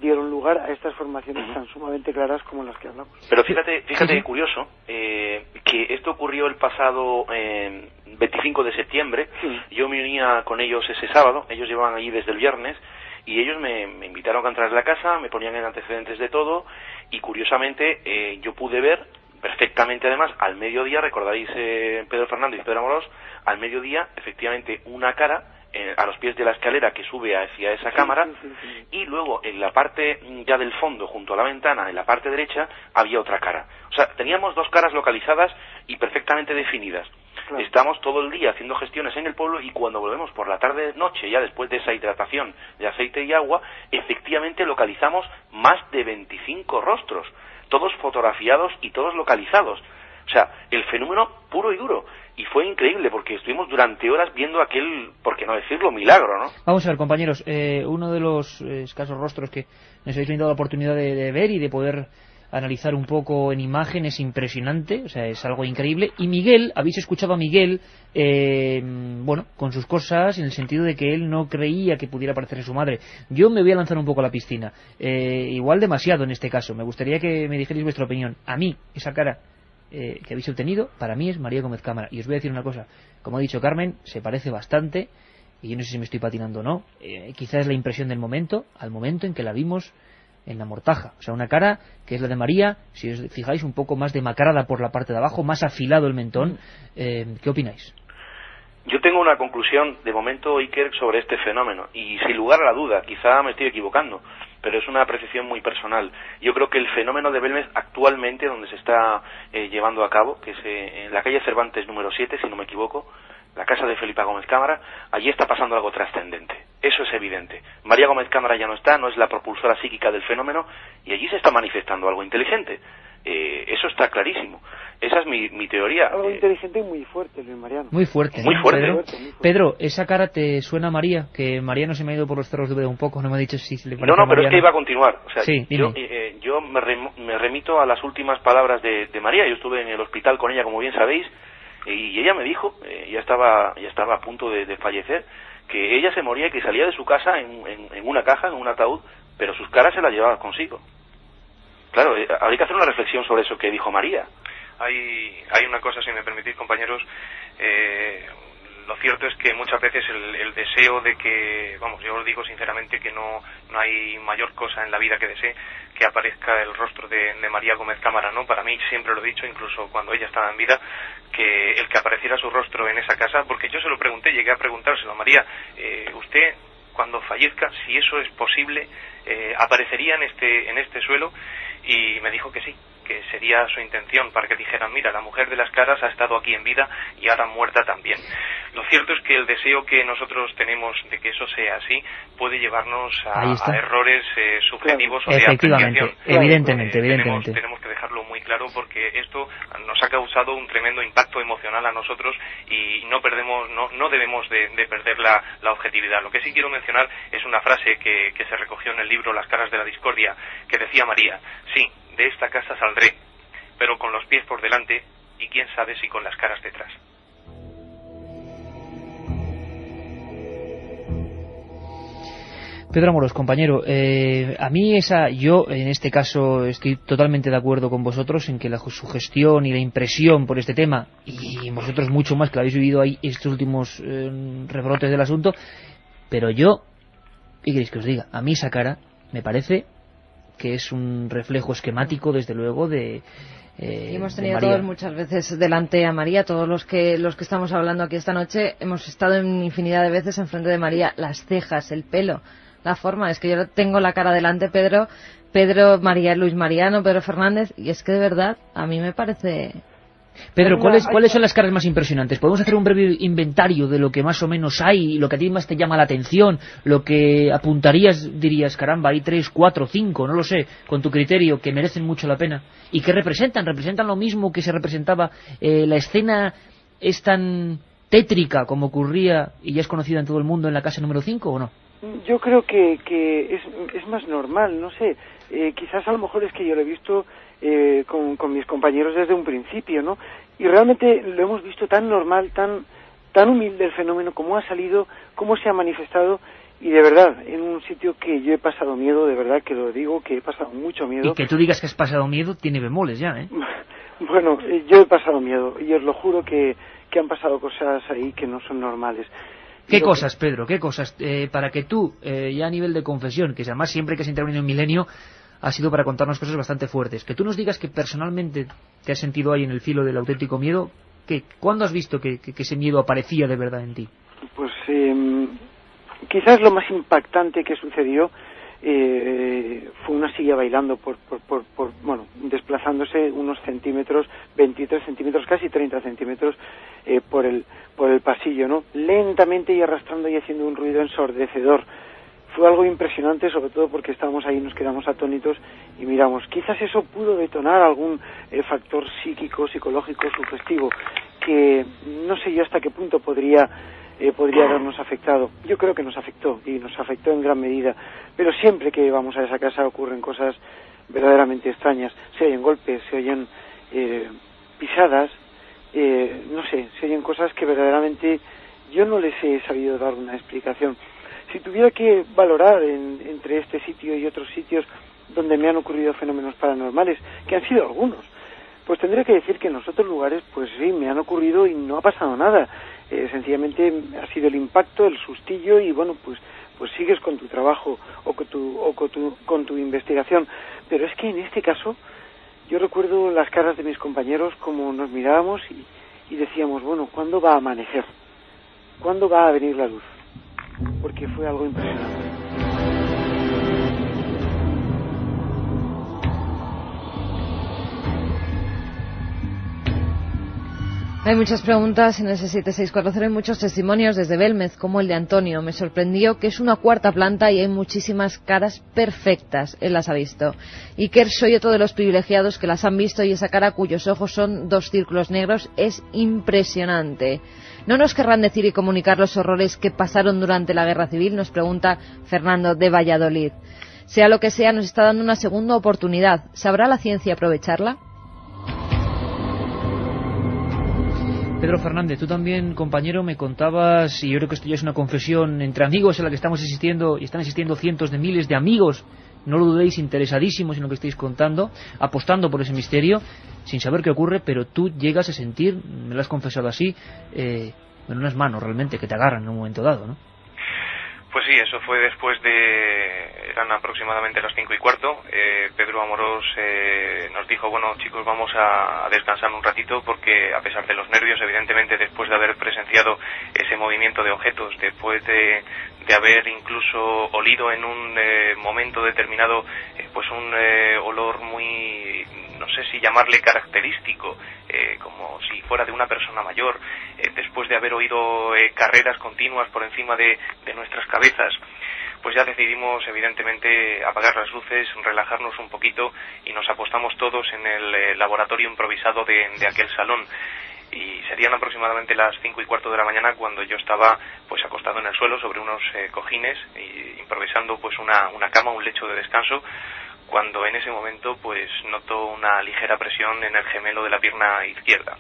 dieron lugar a estas formaciones tan sumamente claras como las que hablamos. Pero fíjate curioso, que esto ocurrió el pasado 25 de septiembre, yo me unía con ellos ese sábado, ellos llevaban allí desde el viernes, y ellos me invitaron a entrar en la casa, me ponían en antecedentes de todo, y curiosamente yo pude ver perfectamente, además, al mediodía, recordaréis Pedro Fernando y Pedro Amorós, al mediodía, efectivamente, una cara a los pies de la escalera que sube hacia esa cámara, y luego en la parte ya del fondo, junto a la ventana, en la parte derecha, había otra cara. O sea, teníamos 2 caras localizadas y perfectamente definidas. Claro. Estamos todo el día haciendo gestiones en el pueblo, y cuando volvemos por la tarde-noche, ya después de esa hidratación de aceite y agua, efectivamente localizamos más de 25 rostros, todos fotografiados y todos localizados. O sea, el fenómeno puro y duro. Y fue increíble porque estuvimos durante horas viendo aquel, por qué no decirlo, milagro, ¿no? Vamos a ver, compañeros, uno de los escasos rostros que nos habéis brindado la oportunidad de ver y de poder analizar un poco en imagen es impresionante, o sea, es algo increíble. Y Miguel, habéis escuchado a Miguel, bueno, con sus cosas, en el sentido de que él no creía que pudiera parecerse su madre. Yo me voy a lanzar un poco a la piscina, igual demasiado en este caso. Me gustaría que me dijerais vuestra opinión. A mí, esa cara que habéis obtenido, para mí es María Gómez Cámara. Y os voy a decir una cosa, como ha dicho Carmen, se parece bastante, y yo no sé si me estoy patinando o no, quizás es la impresión del momento, al momento en que la vimos en la Mortaja. O sea, una cara que es la de María, si os fijáis, un poco más demacrada por la parte de abajo, más afilado el mentón. ¿Qué opináis? Yo tengo una conclusión de momento, Iker, sobre este fenómeno, y sin lugar a la duda, quizá me estoy equivocando, pero es una apreciación muy personal. Yo creo que el fenómeno de Belmez actualmente, donde se está llevando a cabo, que es en la calle Cervantes número 7, si no me equivoco, la casa de Felipa Gómez Cámara, allí está pasando algo trascendente. Eso es evidente. María Gómez Cámara ya no está, no es la propulsora psíquica del fenómeno, y allí se está manifestando algo inteligente. Eso está clarísimo. Esa es mi teoría. Algo inteligente y muy fuerte, Luis Mariano. Muy fuerte. Muy fuerte. Pedro, ¿esa cara te suena a María? Que María no se me ha ido por los cerros de Úbeda un poco, no me ha dicho si le parece. No, pero es que iba a continuar. O sea, sí, yo me remito a las últimas palabras de María. Yo estuve en el hospital con ella, como bien sabéis, y ella me dijo, ya estaba a punto de fallecer, que ella se moría y que salía de su casa en una caja, en un ataúd, pero sus caras se las llevaba consigo. Claro, habría que hacer una reflexión sobre eso que dijo María. Hay una cosa, si me permitís, compañeros, lo cierto es que muchas veces el deseo de que, vamos, yo os digo sinceramente que no hay mayor cosa en la vida que desee que aparezca el rostro de María Gómez Cámara, ¿no? Para mí, siempre lo he dicho, incluso cuando ella estaba en vida, que el que apareciera su rostro en esa casa, porque yo se lo pregunté, llegué a preguntárselo a María, usted, cuando fallezca, si eso es posible, aparecería en este suelo, y me dijo que sí, que sería su intención, para que dijeran, mira, la mujer de las caras ha estado aquí en vida y ahora muerta también. Lo cierto es que el deseo que nosotros tenemos de que eso sea así puede llevarnos a errores subjetivos o de apreciación. Evidentemente. Tenemos que dejarlo muy claro, porque esto nos ha causado un tremendo impacto emocional a nosotros y no debemos de perder la objetividad. Lo que sí quiero mencionar es una frase que se recogió en el libro Las caras de la discordia, que decía María: sí, de esta casa saldré, pero con los pies por delante y quién sabe si con las caras detrás. Pedro Amorós, compañero, a mí yo en este caso estoy totalmente de acuerdo con vosotros en que la sugestión y la impresión por este tema, y vosotros mucho más que lo habéis vivido ahí estos últimos rebrotes del asunto, pero ¿qué queréis que os diga? A mí esa cara me parece que es un reflejo esquemático, desde luego, de y hemos tenido todos muchas veces delante a María, todos los que estamos hablando aquí esta noche, hemos estado en infinidad de veces enfrente de María, las cejas, el pelo, la forma, es que yo tengo la cara delante, Pedro, María, Luis Mariano, Pedro Fernández, y es que de verdad, a mí me parece... Pedro, ¿cuáles son las caras más impresionantes? ¿Podemos hacer un breve inventario de lo que más o menos hay, lo que a ti más te llama la atención, lo que apuntarías, dirías, caramba, hay 3, 4, 5, no lo sé, con tu criterio, que merecen mucho la pena? ¿Y qué representan? ¿Representan lo mismo que se representaba? ¿La escena es tan tétrica como ocurría y ya es conocida en todo el mundo en la casa número 5 o no? Yo creo que es más normal, no sé, quizás a lo mejor es que yo lo he visto con mis compañeros desde un principio, ¿no? Y realmente lo hemos visto tan normal, tan humilde el fenómeno, cómo ha salido, cómo se ha manifestado, y de verdad, en un sitio que yo he pasado miedo, de verdad que lo digo, que he pasado mucho miedo. Y que tú digas que has pasado miedo tiene bemoles ya, ¿eh? Bueno, yo he pasado miedo, y os lo juro que han pasado cosas ahí que no son normales. ¿Qué cosas, Pedro? ¿Qué cosas? Para que tú, ya a nivel de confesión, que además siempre que has intervenido en Milenio, ha sido para contarnos cosas bastante fuertes. Que tú nos digas que personalmente te has sentido ahí en el filo del auténtico miedo. ¿Cuándo has visto que ese miedo aparecía de verdad en ti? Pues quizás lo más impactante que sucedió fue una silla bailando desplazándose unos centímetros, 23 centímetros, casi 30 centímetros por el pasillo, ¿no? Lentamente y arrastrando y haciendo un ruido ensordecedor. Fue algo impresionante, sobre todo porque estábamos ahí, nos quedamos atónitos y miramos. Quizás eso pudo detonar algún factor psíquico, psicológico, sugestivo, que no sé yo hasta qué punto podría habernos afectado. Yo creo que nos afectó, y nos afectó en gran medida. Pero siempre que vamos a esa casa ocurren cosas verdaderamente extrañas. Se oyen golpes, se oyen pisadas, no sé, se oyen cosas que verdaderamente yo no les he sabido dar una explicación. Si tuviera que valorar entre este sitio y otros sitios donde me han ocurrido fenómenos paranormales, que han sido algunos, pues tendría que decir que en los otros lugares, pues sí, me han ocurrido y no ha pasado nada. Sencillamente ha sido el impacto, el sustillo, y bueno, pues sigues con tu trabajo o con tu investigación. Pero es que en este caso yo recuerdo las caras de mis compañeros, como nos mirábamos y decíamos, bueno, ¿cuándo va a amanecer? ¿cuándo va a venir la luz? Porque fue algo impresionante. Hay muchas preguntas en ese 7640 y muchos testimonios desde Belmez, como el de Antonio. Me sorprendió que es una cuarta planta y hay muchísimas caras perfectas. Él las ha visto. Iker, soy otro de los privilegiados que las han visto y esa cara cuyos ojos son 2 círculos negros es impresionante. ¿No nos querrán decir y comunicar los horrores que pasaron durante la Guerra Civil? Nos pregunta Fernando de Valladolid. Sea lo que sea, nos está dando una segunda oportunidad. ¿Sabrá la ciencia aprovecharla? Pedro Fernández, tú también, compañero, me contabas, y yo creo que esto ya es una confesión entre amigos en la que estamos asistiendo, y están asistiendo cientos de miles de amigos, no lo dudéis, interesadísimos en lo que estáis contando, apostando por ese misterio, sin saber qué ocurre, pero tú llegas a sentir, me lo has confesado así, en unas manos realmente que te agarran en un momento dado, ¿no? Pues sí, eso fue después de... eran aproximadamente las 5:15. Pedro Amorós nos dijo, bueno, chicos, vamos a descansar un ratito porque a pesar de los nervios, evidentemente, después de haber presenciado ese movimiento de objetos, después de haber incluso olido en un momento determinado pues un olor muy, no sé si llamarle característico, como si fuera de una persona mayor, después de haber oído carreras continuas por encima de nuestras cabezas, pues ya decidimos evidentemente apagar las luces, relajarnos un poquito y nos apostamos todos en el laboratorio improvisado de aquel salón. Y serían aproximadamente las 5:15 de la mañana cuando yo estaba pues acostado en el suelo sobre unos cojines y improvisando pues una cama, un lecho de descanso, cuando en ese momento pues noto una ligera presión en el gemelo de la pierna izquierda.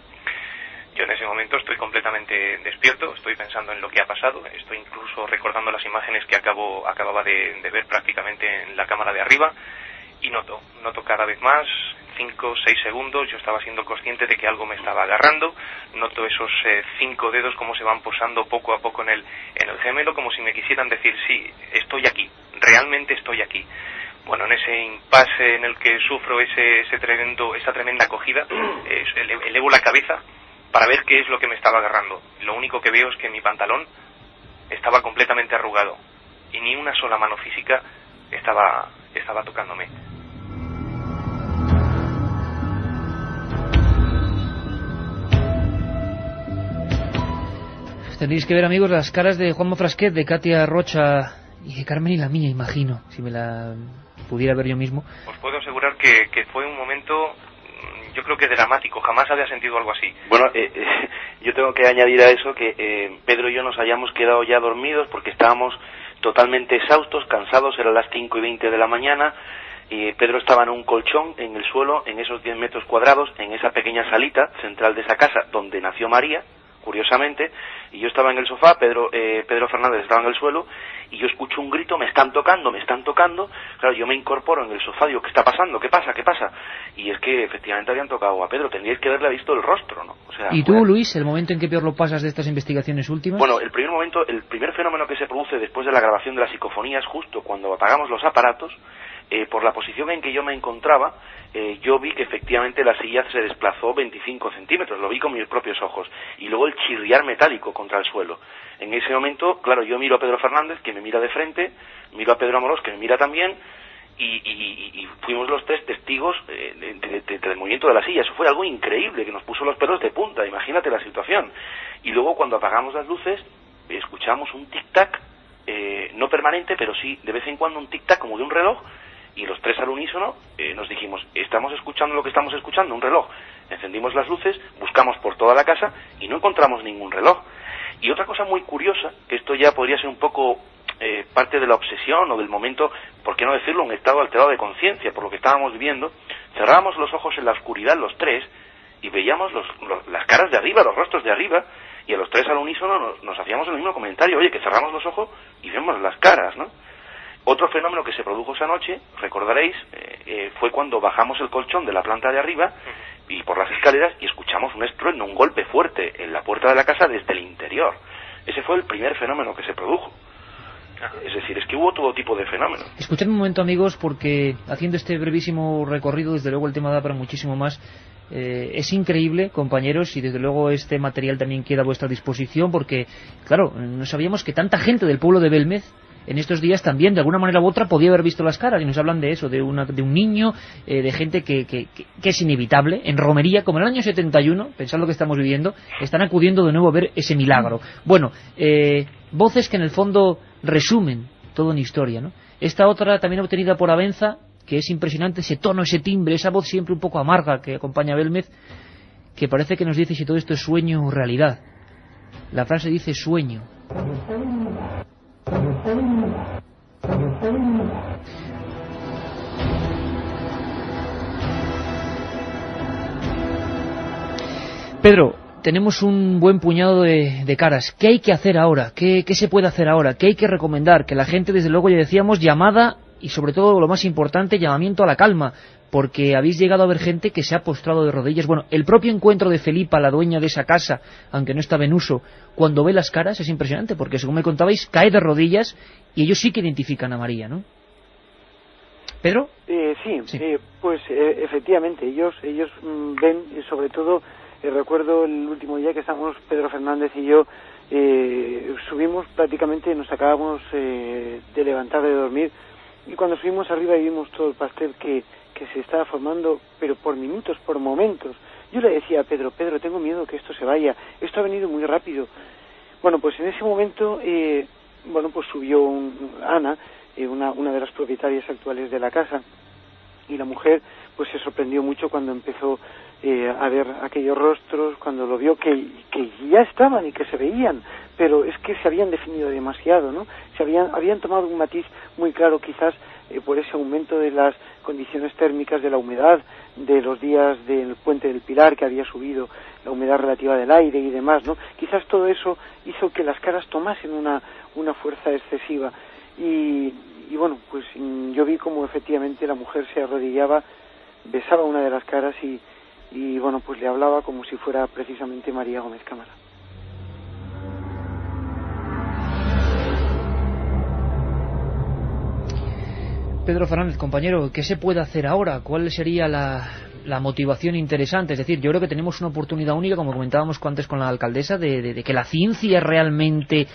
Yo en ese momento estoy completamente despierto, estoy pensando en lo que ha pasado, estoy incluso recordando las imágenes que acababa de ver prácticamente en la cámara de arriba y noto cada vez más, 5 o 6 segundos, yo estaba siendo consciente de que algo me estaba agarrando, noto esos 5 dedos como se van posando poco a poco en el gemelo, como si me quisieran decir, sí, estoy aquí, realmente estoy aquí. Bueno, en ese impasse en el que sufro esa tremenda acogida, elevo la cabeza para ver qué es lo que me estaba agarrando. Lo único que veo es que mi pantalón estaba completamente arrugado y ni una sola mano física estaba tocándome. Tenéis que ver, amigos, las caras de Juanma Frasquet, de Katia Rocha y de Carmen y la mía, imagino, si me la pudiera ver yo mismo. Os puedo asegurar que fue un momento, yo creo que dramático, jamás había sentido algo así. Bueno, yo tengo que añadir a eso que Pedro y yo nos hayamos quedado ya dormidos porque estábamos totalmente exhaustos, cansados, eran las 5:20 de la mañana, y Pedro estaba en un colchón en el suelo, en esos 10 metros cuadrados, en esa pequeña salita central de esa casa donde nació María, curiosamente, y yo estaba en el sofá, Pedro Fernández estaba en el suelo, y yo escucho un grito, me están tocando, claro, yo me incorporo en el sofá, digo, ¿qué está pasando? ¿Qué pasa? Y es que efectivamente habían tocado a Pedro, tendríais que haberle visto el rostro, ¿no? O sea, ¿y tú, Luis, el momento en que peor lo pasas de estas investigaciones últimas? Bueno, el primer fenómeno que se produce después de la grabación de las psicofonías, justo cuando apagamos los aparatos, por la posición en que yo me encontraba, yo vi que efectivamente la silla se desplazó 25 centímetros, lo vi con mis propios ojos, y luego el chirriar metálico contra el suelo. En ese momento, claro, yo miro a Pedro Fernández, que me mira de frente, miro a Pedro Amorós, que me mira también, y fuimos los tres testigos del movimiento de la silla. Eso fue algo increíble, que nos puso los pelos de punta, imagínate la situación. Y luego cuando apagamos las luces, escuchamos un tic-tac, no permanente, pero sí de vez en cuando un tic-tac como de un reloj, y los tres al unísono nos dijimos, estamos escuchando lo que estamos escuchando, un reloj. Encendimos las luces, buscamos por toda la casa y no encontramos ningún reloj. Y otra cosa muy curiosa, que esto ya podría ser un poco parte de la obsesión o del momento, por qué no decirlo, un estado alterado de conciencia por lo que estábamos viviendo, cerrábamos los ojos en la oscuridad los tres y veíamos las caras de arriba, los rostros de arriba, y a los tres al unísono nos hacíamos el mismo comentario, oye, que cerramos los ojos y vemos las caras, ¿no? Otro fenómeno que se produjo esa noche, recordaréis, fue cuando bajamos el colchón de la planta de arriba y por las escaleras y escuchamos un estruendo, un golpe fuerte en la puerta de la casa desde el interior. Ese fue el primer fenómeno que se produjo. Es decir, es que hubo todo tipo de fenómenos. Escuchadme un momento, amigos, porque haciendo este brevísimo recorrido, desde luego el tema da para muchísimo más. Es increíble, compañeros, y desde luego este material también queda a vuestra disposición, porque, claro, no sabíamos que tanta gente del pueblo de Belmez en estos días también, de alguna manera u otra, podía haber visto las caras, y nos hablan de eso, de un niño, de gente que es inevitable. En romería, como en el año 71, pensad lo que estamos viviendo, están acudiendo de nuevo a ver ese milagro. Bueno, voces que en el fondo resumen toda una historia, ¿no? Esta otra, también obtenida por Abenza, que es impresionante, ese tono, ese timbre, esa voz siempre un poco amarga que acompaña a Belmez, que parece que nos dice si todo esto es sueño o realidad. La frase dice sueño. Pedro, tenemos un buen puñado de caras. ¿Qué hay que hacer ahora? ¿Qué se puede hacer ahora? ¿Qué hay que recomendar? Que la gente, desde luego, ya decíamos, llamada y, sobre todo, lo más importante, llamamiento a la calma, porque habéis llegado a ver gente que se ha postrado de rodillas. Bueno, el propio encuentro de Felipa, la dueña de esa casa, aunque no estaba en uso, cuando ve las caras es impresionante, porque, según me contabais, cae de rodillas y ellos sí que identifican a María, ¿no? ¿Pedro? Sí. Pues efectivamente, ellos ven, y sobre todo, recuerdo el último día que estábamos, Pedro Fernández y yo, subimos prácticamente, nos acabamos de levantar de dormir, y cuando subimos arriba y vimos todo el pastel que se estaba formando, pero por minutos, por momentos. Yo le decía a Pedro, tengo miedo que esto se vaya, esto ha venido muy rápido. Bueno, pues en ese momento, pues subió Ana, una de las propietarias actuales de la casa, y la mujer pues se sorprendió mucho cuando empezó a ver aquellos rostros, cuando lo vio que ya estaban y que se veían, pero es que se habían definido demasiado, ¿no? Habían tomado un matiz muy claro, quizás por ese aumento de las condiciones térmicas, de la humedad, de los días del Puente del Pilar, que había subido la humedad relativa del aire y demás, ¿no? Quizás todo eso hizo que las caras tomasen una fuerza excesiva, y bueno, pues yo vi como efectivamente la mujer se arrodillaba, besaba una de las caras y bueno, pues le hablaba como si fuera precisamente María Gómez Cámara. Pedro Fernández, compañero, ¿qué se puede hacer ahora? ¿Cuál sería la motivación interesante? Es decir, yo creo que tenemos una oportunidad única, como comentábamos antes con la alcaldesa, de que la ciencia realmente,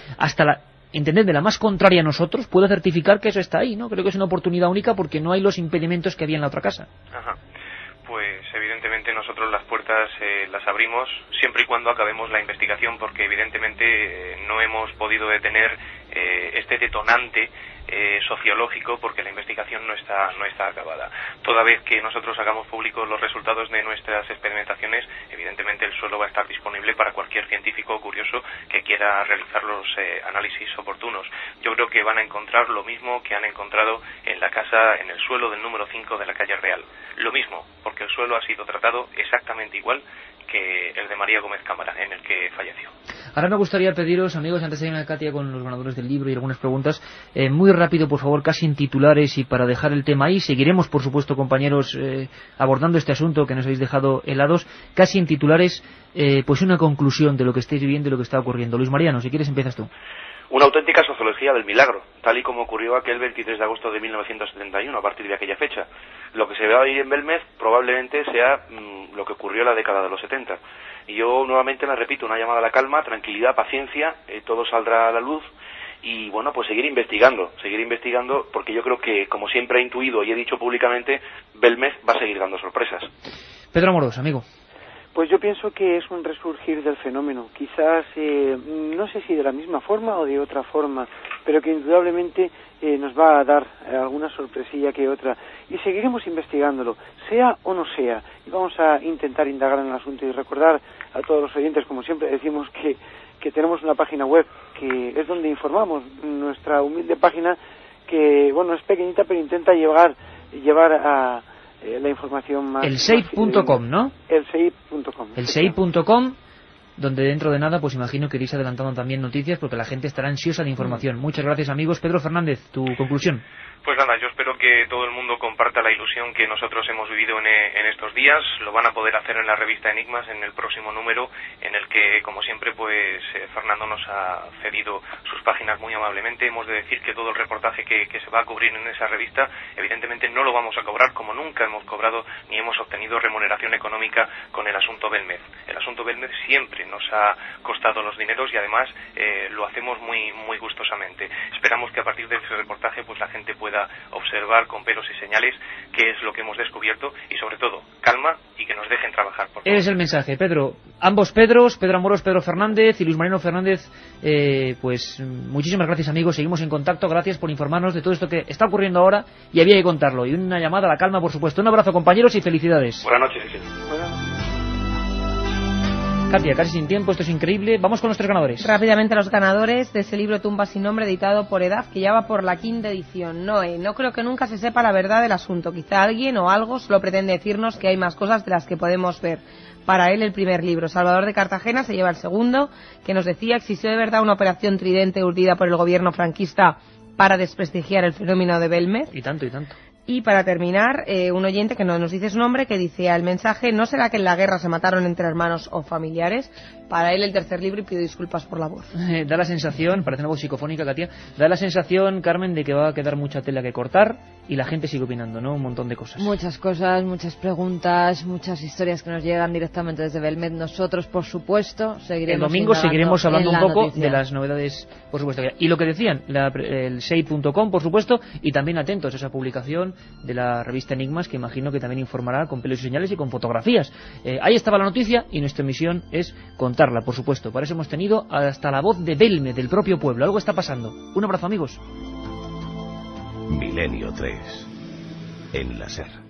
entender, de la más contraria a nosotros, pueda certificar que eso está ahí, ¿no? Creo que es una oportunidad única porque no hay los impedimentos que había en la otra casa. Ajá. Pues evidentemente nosotros las puertas las abrimos siempre y cuando acabemos la investigación, porque evidentemente no hemos podido detener este detonante sociológico, porque la investigación no está acabada. Toda vez que nosotros hagamos públicos los resultados de nuestras experimentaciones, evidentemente el suelo va a estar disponible para cualquier científico o curioso que quiera realizar los análisis oportunos. Yo creo que van a encontrar lo mismo que han encontrado en la casa, en el suelo del número 5 de la calle Real. Lo mismo, porque el suelo ha sido tratado exactamente igual que el de María Gómez Cámara, en el que falleció. Ahora me gustaría pediros, amigos, antes de irme a Katia con los ganadores del libro y algunas preguntas, muy rápido, por favor, casi en titulares, y para dejar el tema ahí. Seguiremos, por supuesto, compañeros, abordando este asunto que nos habéis dejado helados. Casi en titulares, pues una conclusión de lo que estáis viviendo y lo que está ocurriendo. Luis Mariano, si quieres empiezas tú. Una auténtica sociología del milagro, tal y como ocurrió aquel 23 de agosto de 1971, a partir de aquella fecha. Lo que se ve ahí en Belmez probablemente sea lo que ocurrió en la década de los 70. Y yo nuevamente les repito, una llamada a la calma, tranquilidad, paciencia, todo saldrá a la luz. Y bueno, pues seguir investigando, porque yo creo que, como siempre he intuido y he dicho públicamente, Belmez va a seguir dando sorpresas. Pedro Amorós, amigo. Pues yo pienso que es un resurgir del fenómeno, quizás, no sé si de la misma forma o de otra forma, pero que indudablemente nos va a dar alguna sorpresilla que otra, y seguiremos investigándolo, sea o no sea, y vamos a intentar indagar en el asunto y recordar a todos los oyentes, como siempre decimos, que tenemos una página web, que es donde informamos, nuestra humilde página, que bueno, es pequeñita, pero intenta llevar a la información más... Elseip.com, ¿no? Elseip.com. Elseip.com, donde dentro de nada, pues imagino que iréis adelantando también noticias, porque la gente estará ansiosa de información. Muchas gracias, amigos. Pedro Fernández, tu conclusión. Pues nada, yo espero que todo el mundo comparta la ilusión que nosotros hemos vivido en estos días. Lo van a poder hacer en la revista Enigmas, en el próximo número, en el que, como siempre, pues Fernando nos ha cedido sus páginas muy amablemente. Hemos de decir que todo el reportaje que se va a cubrir en esa revista, evidentemente no lo vamos a cobrar, como nunca hemos cobrado ni hemos obtenido remuneración económica con el asunto Belmez. El asunto Belmez siempre nos ha costado los dineros y además lo hacemos muy, muy gustosamente. Esperamos que a partir de ese reportaje pues la gente pueda observar con pelos y señales qué es lo que hemos descubierto y sobre todo calma y que nos dejen trabajar. Es el mensaje, Pedro. Ambos Pedros, Pedro Amorós, Pedro Fernández y Luis Mariano Fernández, pues muchísimas gracias, amigos, seguimos en contacto, gracias por informarnos de todo esto que está ocurriendo ahora y había que contarlo, y una llamada a la calma, por supuesto. Un abrazo, compañeros, y felicidades. Buenas noches. Katia, casi sin tiempo, esto es increíble. Vamos con los 3 ganadores. Rápidamente los ganadores de ese libro Tumba sin nombre, editado por EDAF, que ya va por la 5ª edición. No creo que nunca se sepa la verdad del asunto. Quizá alguien o algo solo pretende decirnos que hay más cosas de las que podemos ver. Para él el primer libro. Salvador de Cartagena se lleva el segundo, que nos decía: ¿existió de verdad una operación Tridente urdida por el gobierno franquista para desprestigiar el fenómeno de Belmez? Y tanto, y tanto. Y para terminar, un oyente que no nos dice su nombre, que dice al mensaje: ¿no será que en la guerra se mataron entre hermanos o familiares? Para él el tercer libro, y pido disculpas por la voz. Da la sensación, parece una voz psicofónica, Katia, da la sensación, Carmen, de que va a quedar mucha tela que cortar y la gente sigue opinando, ¿no? Un montón de cosas. Muchas cosas, muchas preguntas, muchas historias que nos llegan directamente desde Belmez. Nosotros, por supuesto, seguiremos. El domingo seguiremos hablando un poco noticia de las novedades, por supuesto. Y lo que decían, el SEI.com, por supuesto, y también atentos a esa publicación de la revista Enigmas, que imagino que también informará con pelos y señales y con fotografías. Ahí estaba la noticia y nuestra misión es contarla, por supuesto. Para eso hemos tenido hasta la voz de Belmez, del propio pueblo. Algo está pasando. Un abrazo, amigos. Milenio 3 en la SER.